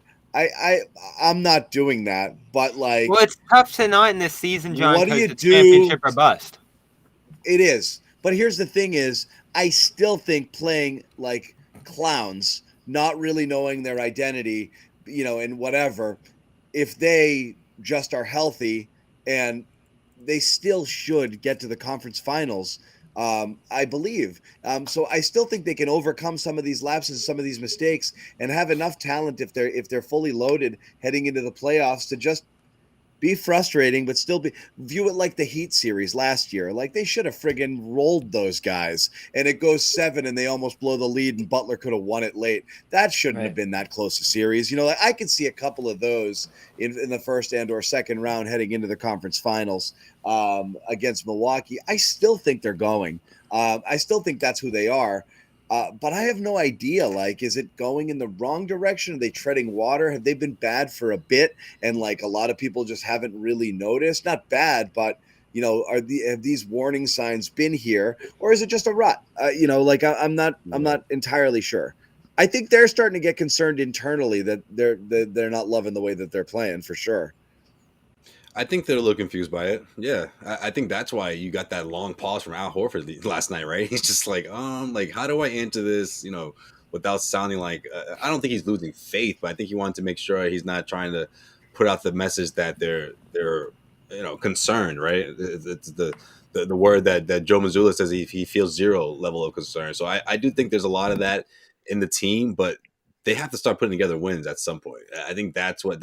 I'm not doing that, but well, it's tough to not in this season, John. What do you do? Championship or bust. It is, but here's the thing: is I still think playing like clowns not really knowing their identity, and whatever, if they just are healthy, and they still should get to the conference finals, I believe. So I still think they can overcome some of these lapses, some of these mistakes, and have enough talent if they're fully loaded heading into the playoffs to just be frustrating, but still view it like the Heat series last year. Like, they should have friggin' rolled those guys, and it goes 7 and they almost blow the lead, and Butler could have won it late. That shouldn't have been that close a series. Like, I could see a couple of those in the first and or second round heading into the conference finals against Milwaukee. I still think they're going. I still think that's who they are. But I have no idea, like, is it going in the wrong direction? Are they treading water? Have they been bad for a bit? And like, a lot of people just haven't really noticed. Not bad, but have these warning signs been here, or is it just a rut? I'm not entirely sure. I think they're starting to get concerned internally that they're not loving the way that they're playing, for sure. I think they're a little confused by it. Yeah, I think that's why you got that long pause from Al Horford last night, right? He's just like, how do I answer this, without sounding like I don't think he's losing faith, but I think he wanted to make sure he's not trying to put out the message that they're concerned, right? It's the word that Joe Mazzulla says he feels zero level of concern. So I do think there's a lot of that in the team, but they have to start putting together wins at some point. I think that's what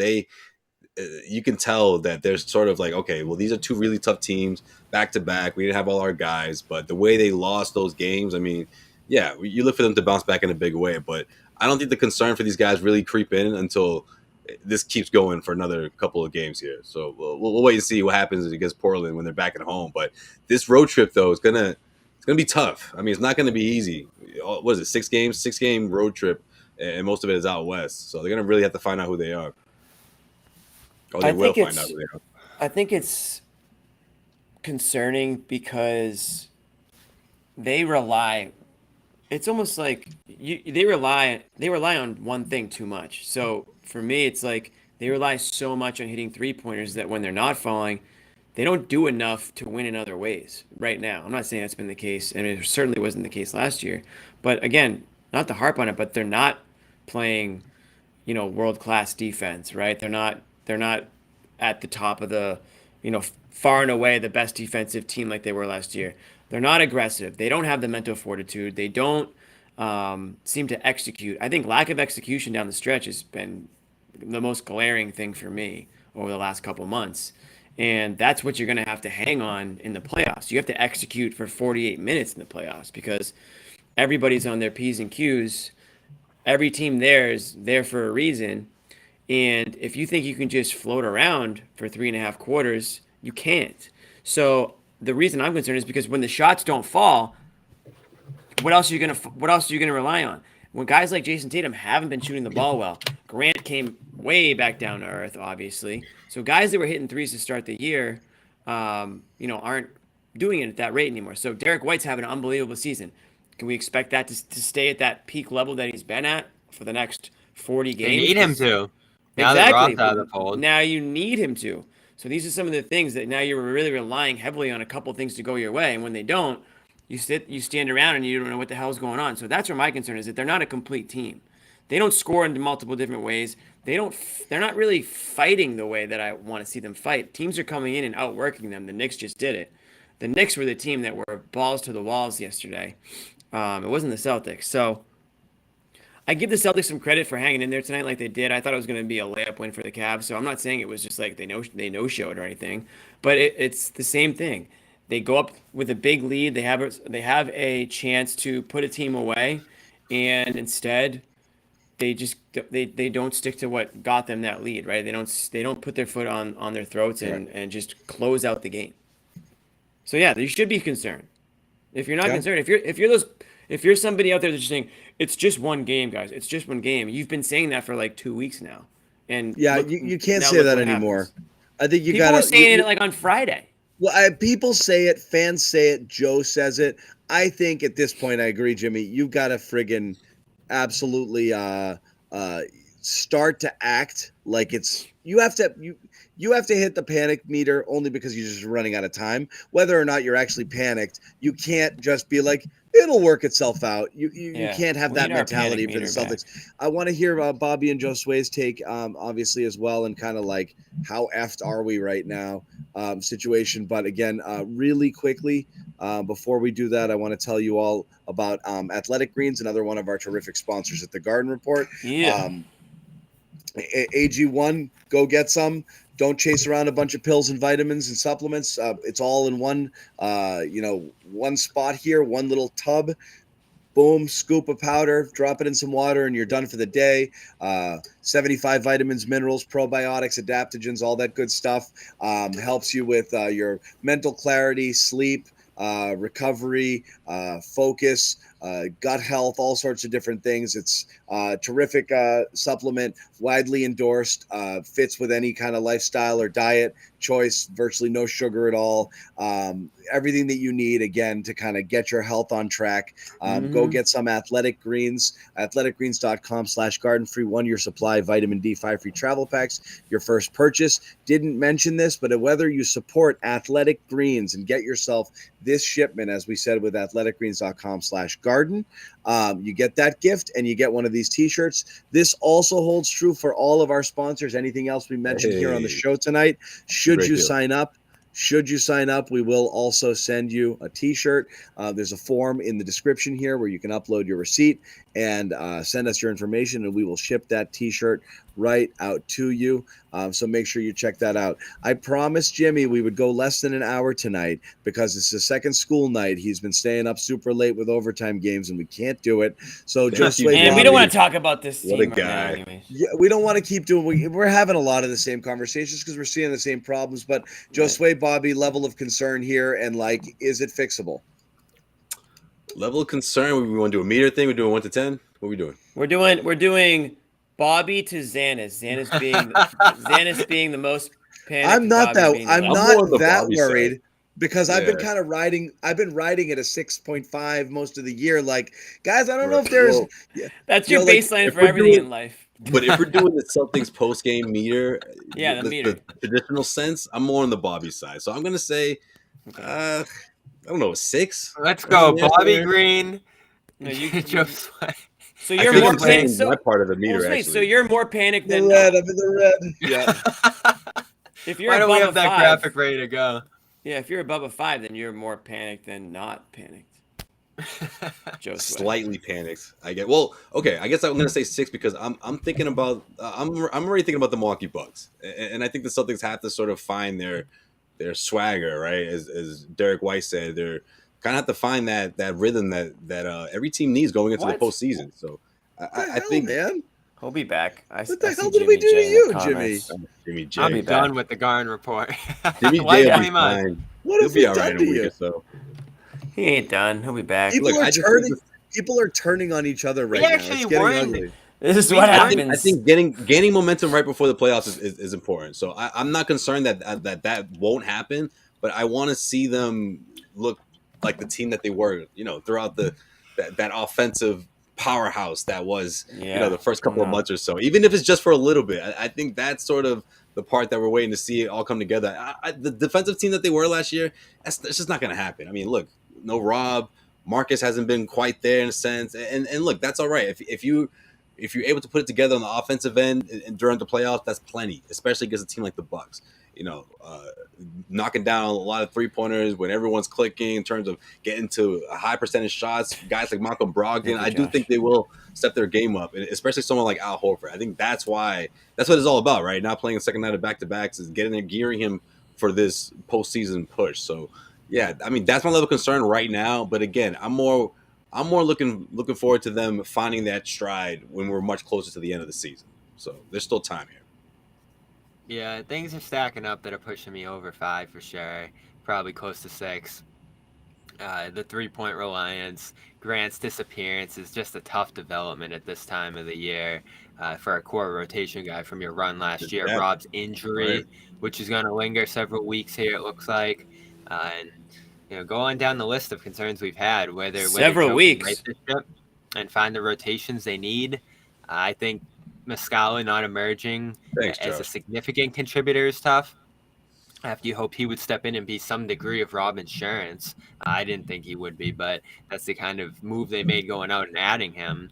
you can tell that they're sort of like, okay, well, these are two really tough teams back to back. We didn't have all our guys, but the way they lost those games, I mean, yeah, you look for them to bounce back in a big way, but I don't think the concern for these guys really creep in until this keeps going for another couple of games here. So we'll wait and see what happens against Portland when they're back at home. But this road trip, though, it's gonna be tough. I mean, it's not gonna be easy. What is it? 6 games, 6-game road trip, and most of it is out west. So they're gonna really have to find out who they are. They will find out who they are. I think it's concerning because they rely. It's almost like they rely on one thing too much. So for me, it's like they rely so much on hitting 3-pointers that when they're not falling, they don't do enough to win in other ways right now. I'm not saying that's been the case, and it certainly wasn't the case last year. But again, not to harp on it, but they're not playing, world-class defense, right? They're not at the top of the, far and away the best defensive team like they were last year. They're not aggressive. They don't have the mental fortitude. They don't seem to execute. I think lack of execution down the stretch has been the most glaring thing for me over the last couple months. And that's what you're going to have to hang on in the playoffs. You have to execute for 48 minutes in the playoffs because everybody's on their P's and Q's. Every team there is there for a reason. And if you think you can just float around for 3.5 quarters, you can't. So the reason I'm concerned is because when the shots don't fall, what else are you gonna rely on? When guys like Jason Tatum haven't been shooting the ball well, Grant came way back down to earth, obviously. So guys that were hitting threes to start the year, aren't doing it at that rate anymore. So Derek White's having an unbelievable season. Can we expect that to stay at that peak level that he's been at for the next 40 games? They need him to. Now Exactly. that Rob's out of the fold. Now you need him to. So these are some of the things that now you're really relying heavily on a couple of things to go your way. And when they don't, you stand around and you don't know what the hell's going on. So that's where my concern is that they're not a complete team. They don't score in multiple different ways. They're not really fighting the way that I want to see them fight. Teams are coming in and outworking them. The Knicks just did it. The Knicks were the team that were balls to the walls yesterday. It wasn't the Celtics. So I give the Celtics some credit for hanging in there tonight like they did. I thought it was going to be a layup win for the Cavs, so I'm not saying it was just like they no-showed or anything, but it's the same thing. They go up with a big lead. They have a chance to put a team away, and instead they don't stick to what got them that lead, right? They don't put their foot on their throats and just close out the game. So yeah, you should be concerned. If you're not concerned, if you're somebody out there that's just saying it's just one game, guys, it's just one game. You've been saying that for like 2 weeks now, and you can't say that anymore. I think people were saying it like on Friday. Well, people say it, fans say it, Joe says it. I think at this point, I agree, Jimmy. You've got to friggin' absolutely start to act like it's you have to hit the panic meter only because you're just running out of time. Whether or not you're actually panicked, you can't just be like, It'll work itself out. You Yeah, can't have we that need our panic mentality for the meter back. Celtics. I want to hear Bobby and Josue's take, obviously as well, and kind of like how effed are we right now situation. But again, really quickly, before we do that, I want to tell you all about Athletic Greens, another one of our terrific sponsors at the Garden Report. Yeah. AG1, go get some. Don't chase around a bunch of pills and vitamins and supplements. It's all in one, one spot here, one little tub. Boom, scoop of powder, drop it in some water, and you're done for the day. 75 vitamins, minerals, probiotics, adaptogens, all that good stuff. Helps you with your mental clarity, sleep, recovery, focus, gut health, all sorts of different things. It's a terrific supplement, widely endorsed, fits with any kind of lifestyle or diet choice, virtually no sugar at all. Everything that you need, again, to kind of get your health on track. Go get some Athletic Greens, athleticgreens.com/garden free 1-year supply, vitamin D5 free travel packs, your first purchase. Didn't mention this, but whether you support Athletic Greens and get yourself this shipment, as we said, with athleticgreens.com/garden, you get that gift and you get one of these t-shirts. This also holds true for all of our sponsors. Anything else we mentioned here on the show tonight, should you sign up, we will also send you a t-shirt. There's a form in the description here where you can upload your receipt and send us your information, and we will ship that t-shirt right out to you. So make sure you check that out. I promised Jimmy we would go less than an hour tonight because it's the second school night. He's been staying up super late with overtime games, and we can't do it. So Josue, and we don't want to talk about this team What a right now guy. anyways. Yeah, we don't want to keep doing. We're having a lot of the same conversations because we're seeing the same problems. But Josue, Bobby, level of concern here, and like, is it fixable? Level of concern. We want to do a meter thing. We're doing 1 to 10. What are we doing? We're doing Bobby to Zannis. Zannis being the most panicked. I'm not Bobby that. I'm more not on the that Bobby worried side. because I've been kind of riding. I've been riding at a 6.5 most of the year. Like, guys, I don't know if there's. That's your baseline for we're everything doing- in life. But if we're doing the Celtics post-game meter, Yeah, the meter. the traditional sense, I'm more on the Bobby side. So I'm going to say, I don't know, 6? Let's go, Bobby there. Green. No, Josue. So I you're feel more like I'm saying panicked. my part of the meter, wait, actually. so you're more panicked The than red. I'm in the red. Yeah. if you're Why don't above we a have that 5, graphic ready to go? Yeah, if you're above a 5, then you're more panicked than not panicked. Josue. Slightly panicked. I get. Well, okay. I guess I'm going to say 6 because I'm thinking about. I'm already thinking about the Milwaukee Bucks, and I think the Celtics have to sort of find their swagger, right? As Derek White said, they're kind of have to find that rhythm that every team needs going into the postseason. So I think, man. He'll be back. What the hell did we do to you, Jimmy? Jimmy J. I'll be back. Done with the Garden Report. Jimmy Why J will be blame us? fine. What He'll have be we all right done in a to week you? or so. He ain't done. He'll be back. People Look, are I just turning. think People are turning on each other right We now. actually It's getting won. ugly. This is what I think happens. gaining momentum right before the playoffs is important. So I'm not concerned that won't happen, but I want to see them look like the team that they were, throughout that offensive powerhouse that was, the first couple of months or so. Even if it's just for a little bit, I think that's sort of the part that we're waiting to see it all come together. The defensive team that they were last year, that's just not going to happen. I mean, look, no Rob. Marcus hasn't been quite there in a sense, and look, that's all right. If you're able to put it together on the offensive end and during the playoffs, that's plenty, especially against a team like the Bucks. Knocking down a lot of 3-pointers when everyone's clicking in terms of getting to a high percentage shots. Guys like Malcolm Brogdon, I do think they will step their game up, and especially someone like Al Horford. I think that's what it's all about, right? Not playing a second night of back-to-backs is getting there, gearing him for this postseason push. So, yeah, I mean, that's my level of concern right now. But again, I'm more looking forward to them finding that stride when we're much closer to the end of the season. So there's still time here. Yeah, things are stacking up that are pushing me over 5 for sure. Probably close to 6. The 3-point reliance, Grant's disappearance is just a tough development at this time of the year for a core rotation guy from your run last year. Yeah. Rob's injury, Right. which is going to linger several weeks here, it looks like. And go on down the list of concerns we've had, whether Several Joe can weeks. right this ship and find the rotations they need. I think Muscala not emerging Thanks, as Joe. a significant contributor is tough. after you hoped he would step in and be some degree of Rob insurance. I didn't think he would be, but that's the kind of move they made going out and adding him.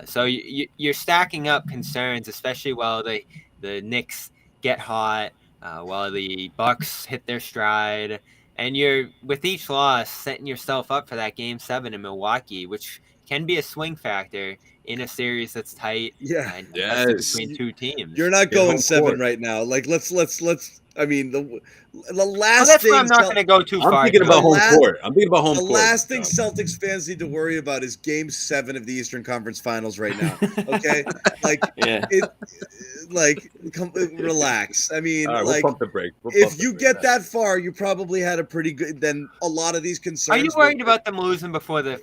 So you're stacking up concerns, especially while the Knicks get hot, while the Bucks hit their stride, and you're, with each loss, setting yourself up for that Game 7 in Milwaukee, which can be a swing factor in a series that's tight. Yeah. And Yes. between two teams. You're not Get home going 7 court. right now. Like let's. I mean, the Well, last that's thing. why I'm not going to go too I'm far. thinking about The home last- court. I'm thinking about home The court. last thing John. Celtics fans need to worry about is Game 7 of the Eastern Conference Finals right now. Okay, like Yeah. relax. I mean, All right, like we'll pump the break. if you get that far, you probably had a pretty good. Then a lot of these Are concerns. you worried about them losing before the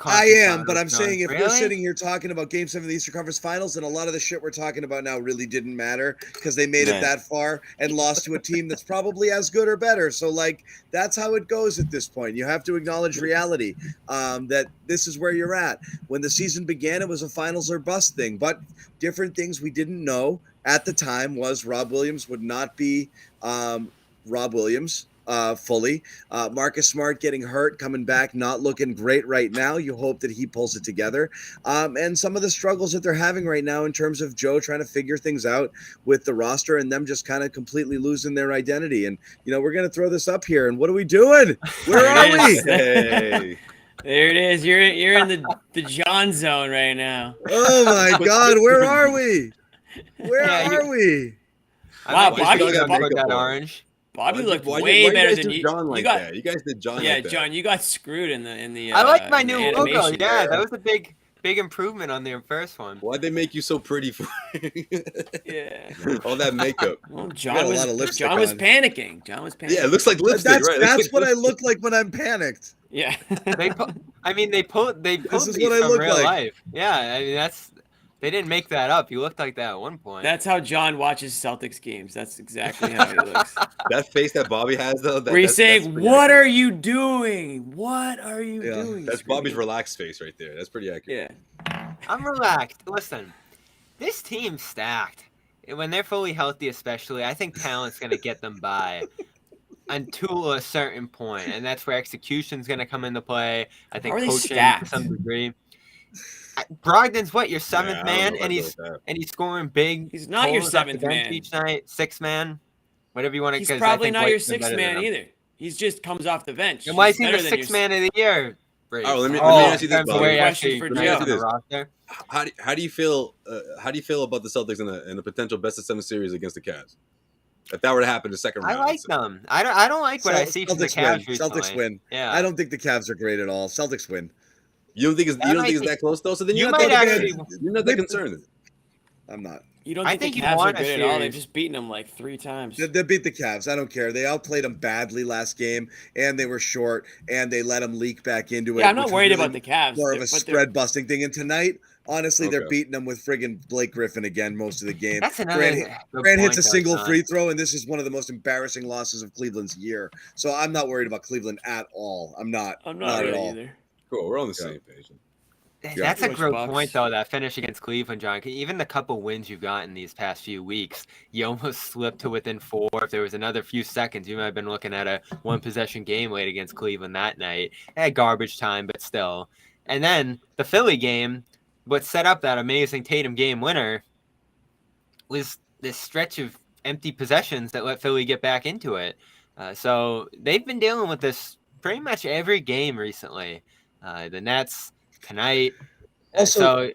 I am, but I'm John? saying if we're Really? sitting here talking about Game 7 of the Eastern Conference Finals, and a lot of the shit we're talking about now really didn't matter because they made it Right. that far and lost to a team that's probably as good or better. So, like, that's how it goes at this point. You have to acknowledge reality, that this is where you're at. When the season began, it was a finals or bust thing, but different things we didn't know at the time was Rob Williams would not be Rob Williams fully. Marcus Smart getting hurt, coming back, not looking great right now. You hope that he pulls it together. And some of the struggles that they're having right now in terms of Joe trying to figure things out with the roster and them just kind of completely losing their identity. And, we're going to throw this up here. And what are we doing? Where are There it we? is. Hey. There it is. You're in the John zone right now. Oh, my God. Where are we? Where Yeah, are we? Wow, Bobby, Bobby, you got got makeup that on. orange. Bobby looked Why'd way you better guys than do you. John like You got, that. You guys did John yeah, like that. John, you got screwed in the. I like my in the new logo. animation. Yeah, that was a big improvement on the first one. Why'd they make you so pretty for Yeah. all that makeup? Well, got John a was lot of lipstick John was on. panicking. John was panicking. Yeah, it looks like lipstick, right? It looks That's like what I lipstick. look like when I'm panicked. Yeah. They pulled This is these what I from look real like. life. Yeah, I mean they didn't make that up. You looked like that at one point. That's how John watches Celtics games. That's exactly how he looks. That face that Bobby has though. Where he's that's saying, pretty "What accurate. are you doing? What are you Yeah, doing?" That's Screaming. Bobby's relaxed face right there. That's pretty accurate. Yeah. I'm relaxed. Listen, this team's stacked. When they're fully healthy, especially, I think talent's going to get them by until a certain point, and that's where execution's going to come into play. I think How are they coaching to stacked? some degree. Brogdon's what, your Yeah, seventh I don't man, know and about that. he's scoring big. He's not your totals off the seventh bench man. each night, sixth man, whatever you want to. He's probably not your sixth man either. He's just comes off the bench. And why is He's he the better than sixth your man of the year? Braves? Oh, let me Oh, ask you this, depends Bobby. where he Question actually for ranks Joe. on the roster. How do you feel? How do you feel about the Celtics in a potential best of 7 series against the Cavs? If that were to happen in the second round, I like them. I don't like what I see from the Celtics Cavs win. recently. Celtics win. Yeah, I don't think the Cavs are great at all. Celtics win. You don't think it's that close though? So then You you're might not actually. you're not that concerned. I'm not. You don't I think, think the you Cavs are want a good at all? They've series. just beaten them like 3 times. They beat the Cavs. I don't care. They outplayed them badly last game, and they were short, and they let them leak back into it. Yeah, I'm not which was worried really about the Cavs. More of a but they're- spread busting thing. And tonight, honestly, they're Okay. beating them with friggin' Blake Griffin again most of the game. That's another. Grant hits a point, single though, free throw, and this is one of the most embarrassing losses of Cleveland's year. So I'm not worried about Cleveland at all. I'm not. I'm not at really all. either. Cool, we're on the Yeah. same page. That's a Bush great Bucks. point, though. That finish against Cleveland, John. Even the couple wins you've gotten these past few weeks, you almost slipped to within 4. If there was another few seconds, you might have been looking at a 1-possession game late against Cleveland that night. At garbage time, but still. And then the Philly game, what set up that amazing Tatum game winner, was this stretch of empty possessions that let Philly get back into it. So they've been dealing with this pretty much every game recently. The Nets tonight. Also, so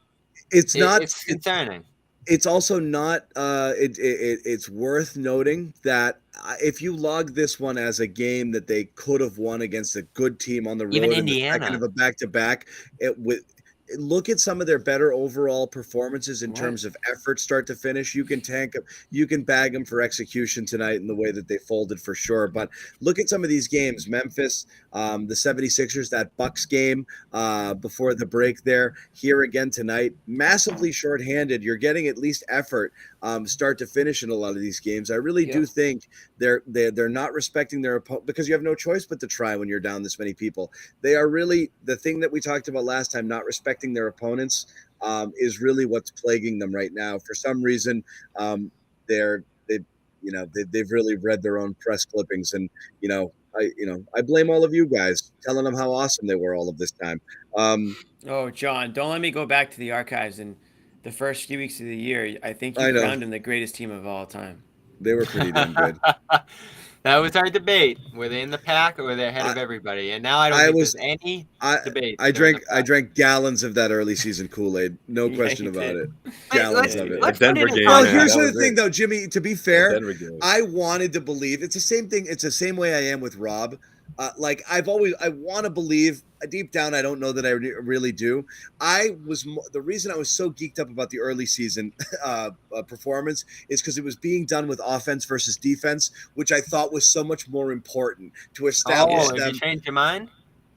It's not. It's concerning. It's also not. It's worth noting that if you log this one as a game that they could have won against a good team on the road, Even in the second Indiana. of a back-to-back, look at some of their better overall performances in Right. terms of effort, start to finish. You can tank them, you can bag them for execution tonight in the way that they folded for sure. But look at some of these games: Memphis, the 76ers, that Bucks game before the break there. Here again tonight, massively shorthanded. You're getting at least effort start to finish in a lot of these games. I really do think they're not respecting their opponent because you have no choice but to try when you're down this many people. They are really the thing that we talked about last time, not respecting their opponents is really what's plaguing them right now. For some reason, they've really read their own press clippings, and I blame all of you guys telling them how awesome they were all of this time. Oh, John, don't let me go back to the archives in the first few weeks of the year. I think I you know. crowned him the greatest team of all time. They were pretty damn good. That was our debate. Were they in the pack or were they ahead of everybody? And now I don't think there's any debate. I drank gallons of that early season Kool-Aid. No Yeah, question you about did. it. Gallons of it. Let's Denver put it in game, Well, man. here's That the was thing, it. though, Jimmy. To be fair, Denver game. I wanted to believe it's the same thing. It's the same way I am with Rob. Like I want to believe deep down. I don't know that I really do. The reason I was so geeked up about the early season performance is because it was being done with offense versus defense, which I thought was so much more important to establish Oh, them. did you change your mind?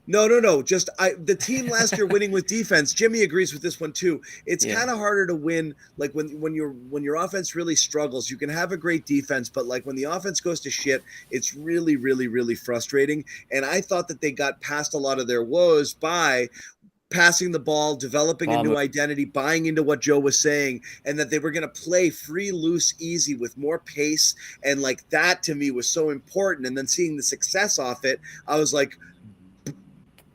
No. Just the team last year winning with defense. Jimmy agrees with this one too. It's kind of harder to win. Like when your offense really struggles, you can have a great defense, but like when the offense goes to shit, it's really, really, really frustrating. And I thought that they got past a lot of their woes by passing the ball, developing a new identity, buying into what Joe was saying, and that they were going to play free, loose, easy with more pace. And like that to me was so important. And then seeing the success off it, I was like,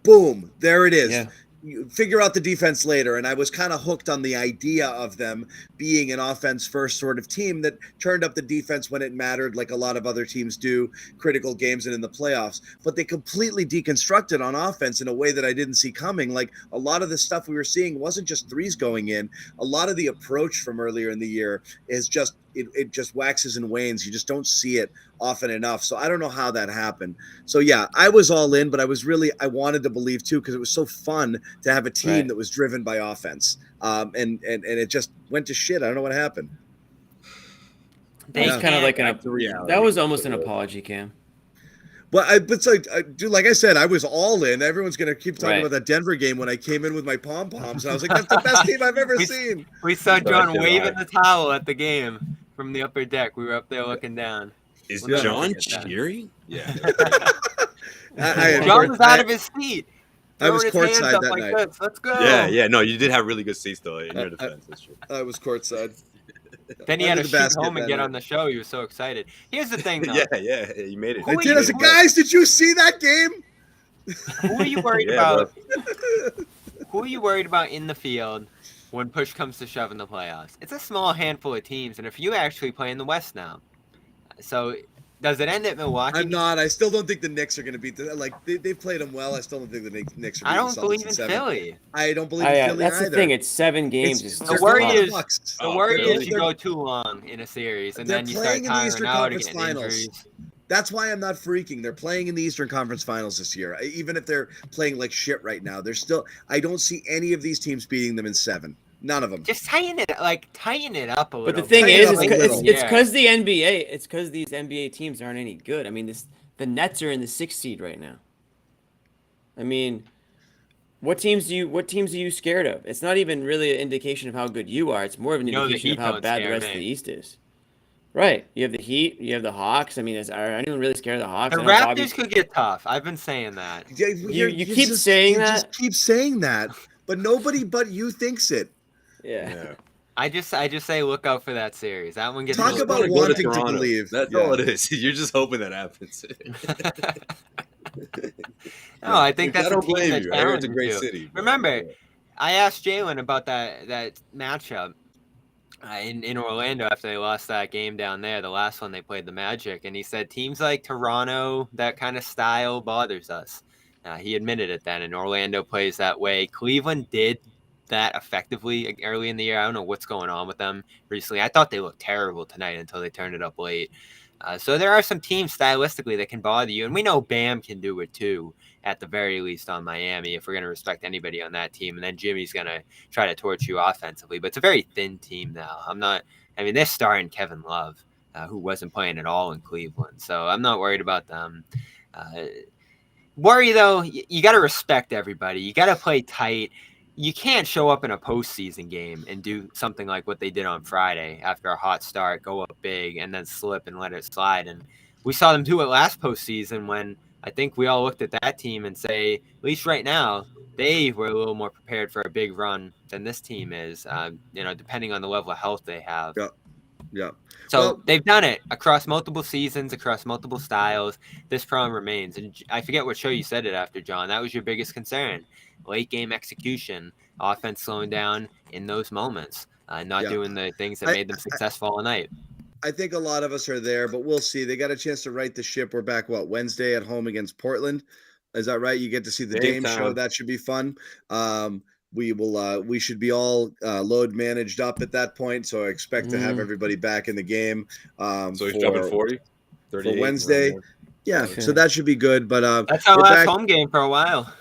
boom, there it is. Yeah. You figure out the defense later. And I was kind of hooked on the idea of them being an offense first sort of team that turned up the defense when it mattered, like a lot of other teams do, critical games and in the playoffs. But they completely deconstructed on offense in a way that I didn't see coming. Like a lot of the stuff we were seeing wasn't just threes going in. A lot of the approach from earlier in the year is just it just waxes and wanes. You just don't see it often enough. So I don't know how that happened. So yeah, I was all in, but I wanted to believe too, because it was so fun to have a team that was driven by offense. And it just went to shit. I don't know what happened. That was kind of like that was almost an apology, Cam. But it's like, dude, like I said, I was all in. Everyone's gonna keep talking about that Denver game when I came in with my pom poms, and I was like, "That's the best team I've ever seen." We saw John waving the towel at the game from the upper deck. We were up there looking down. Is John cheering? Yeah. John was out of his seat. I was courtside that night. This. Let's go. Yeah. No, you did have really good seats though in your defense. That's true. I was courtside. Then he had to shoot home and get on the show. He was so excited. Here's the thing, though. Yeah, you made it. I did. I said, guys, did you see that game? Who are you worried about? Who are you worried about in the field when push comes to shove in the playoffs? It's a small handful of teams, and a few actually play in the West now. So does it end at Milwaukee? I'm not. I still don't think the Knicks are going to beat them. Like they've played them well. I still don't think the Knicks are. I don't believe in Philly. I don't believe in Philly that's either. the thing. It's 7 games. The worry is you go too long in a series, and then you start tiring out and getting injuries. That's why I'm not freaking. They're playing in the Eastern Conference Finals this year. Even if they're playing like shit right now, they're still. I don't see any of these teams beating them in 7. None of them. Just tighten it up a little. But the thing is, it's because the NBA. It's because these NBA teams aren't any good. I mean, the Nets are in the 6th seed right now. I mean, what teams are you scared of? It's not even really an indication of how good you are. It's more of an indication of how bad the rest of the East is. Right. You have the Heat. You have the Hawks. I mean, are anyone really scared of the Hawks? The Raptors could get tough. I've been saying that. You keep saying that. Just keep saying that, but nobody but you thinks it. Yeah. I just say look out for that series. That one gets talk about wanting to believe. That's all it is. You're just hoping that happens. No, I think that's a team that's it's a great city. Remember, I asked Jalen about that matchup in Orlando after they lost that game down there, the last one they played the Magic, and he said teams like Toronto, that kind of style bothers us. He admitted it then, and Orlando plays that way. Cleveland did that effectively early in the year. I don't know what's going on with them recently. I thought they looked terrible tonight until they turned it up late. So there are some teams stylistically that can bother you, and we know Bam can do it too, at the very least on Miami, if we're going to respect anybody on that team. And then Jimmy's going to try to torch you offensively. But it's a very thin team now. They're starting Kevin Love, who wasn't playing at all in Cleveland. So I'm not worried about them. Worry, though, you got to respect everybody. You got to play tight. You can't show up in a postseason game and do something like what they did on Friday after a hot start, go up big, and then slip and let it slide. And we saw them do it last postseason when I think we all looked at that team and say, at least right now, they were a little more prepared for a big run than this team is, depending on the level of health they have. Yeah. So Well, they've done it across multiple seasons, across multiple styles. This problem remains. And I forget what show you said it after, John. That was your biggest concern. Late game execution, offense slowing down in those moments, not Yeah. doing the things that made them successful all night. I think a lot of us are there, but we'll see. They got a chance to right the ship. We're back, Wednesday at home against Portland. Is that right? You get to see the Dame show. That should be fun. We should be all load managed up at that point. So I expect to have everybody back in the game. So he's jumping 40, 38 for Wednesday. Yeah, Okay. so that should be good. But that's our we're last back, home game for a while.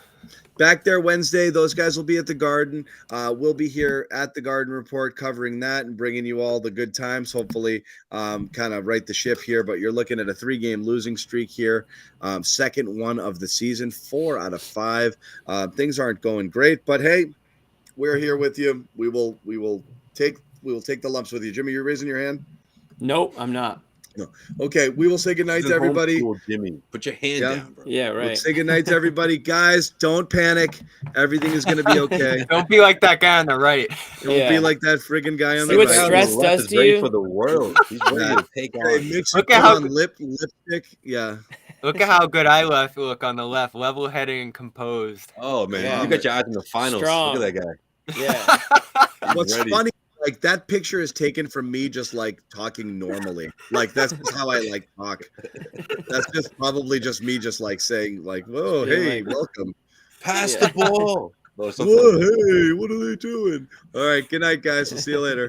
back there Wednesday. Those guys will be at the Garden. We'll be here at the Garden Report covering that and bringing you all the good times. Hopefully, kind of right the ship here. But you're looking at a 3-game losing streak here, second one of the season, 4 out of 5. Things aren't going great, but hey, we're here with you. We will take the lumps with you. Jimmy, you're raising your hand. Nope, I'm not. No. Okay, we will say goodnight to everybody. Jimmy, put your hand down, bro. Yeah, right. We'll say goodnight to everybody. Guys, don't panic. Everything is going to be okay. Don't be like that guy on the right. Don't be like that friggin' guy on See the what right. stress does to ready you? for the world. He's ready to take Hey, on. mix Look it at how- on lipstick. Yeah. Look at how good I look on the left, level-headed and composed. Oh man, Yeah. you got your eyes in the finals. Strong. Look at that guy. Yeah. What's ready. funny, like that picture is taken from me just like talking normally. Like that's just how I like talk. That's just probably just me just like saying like, whoa, Yeah, hey, like- welcome. Pass the ball. Whoa, hey, what are they doing? All right, good night, guys. We'll see you later.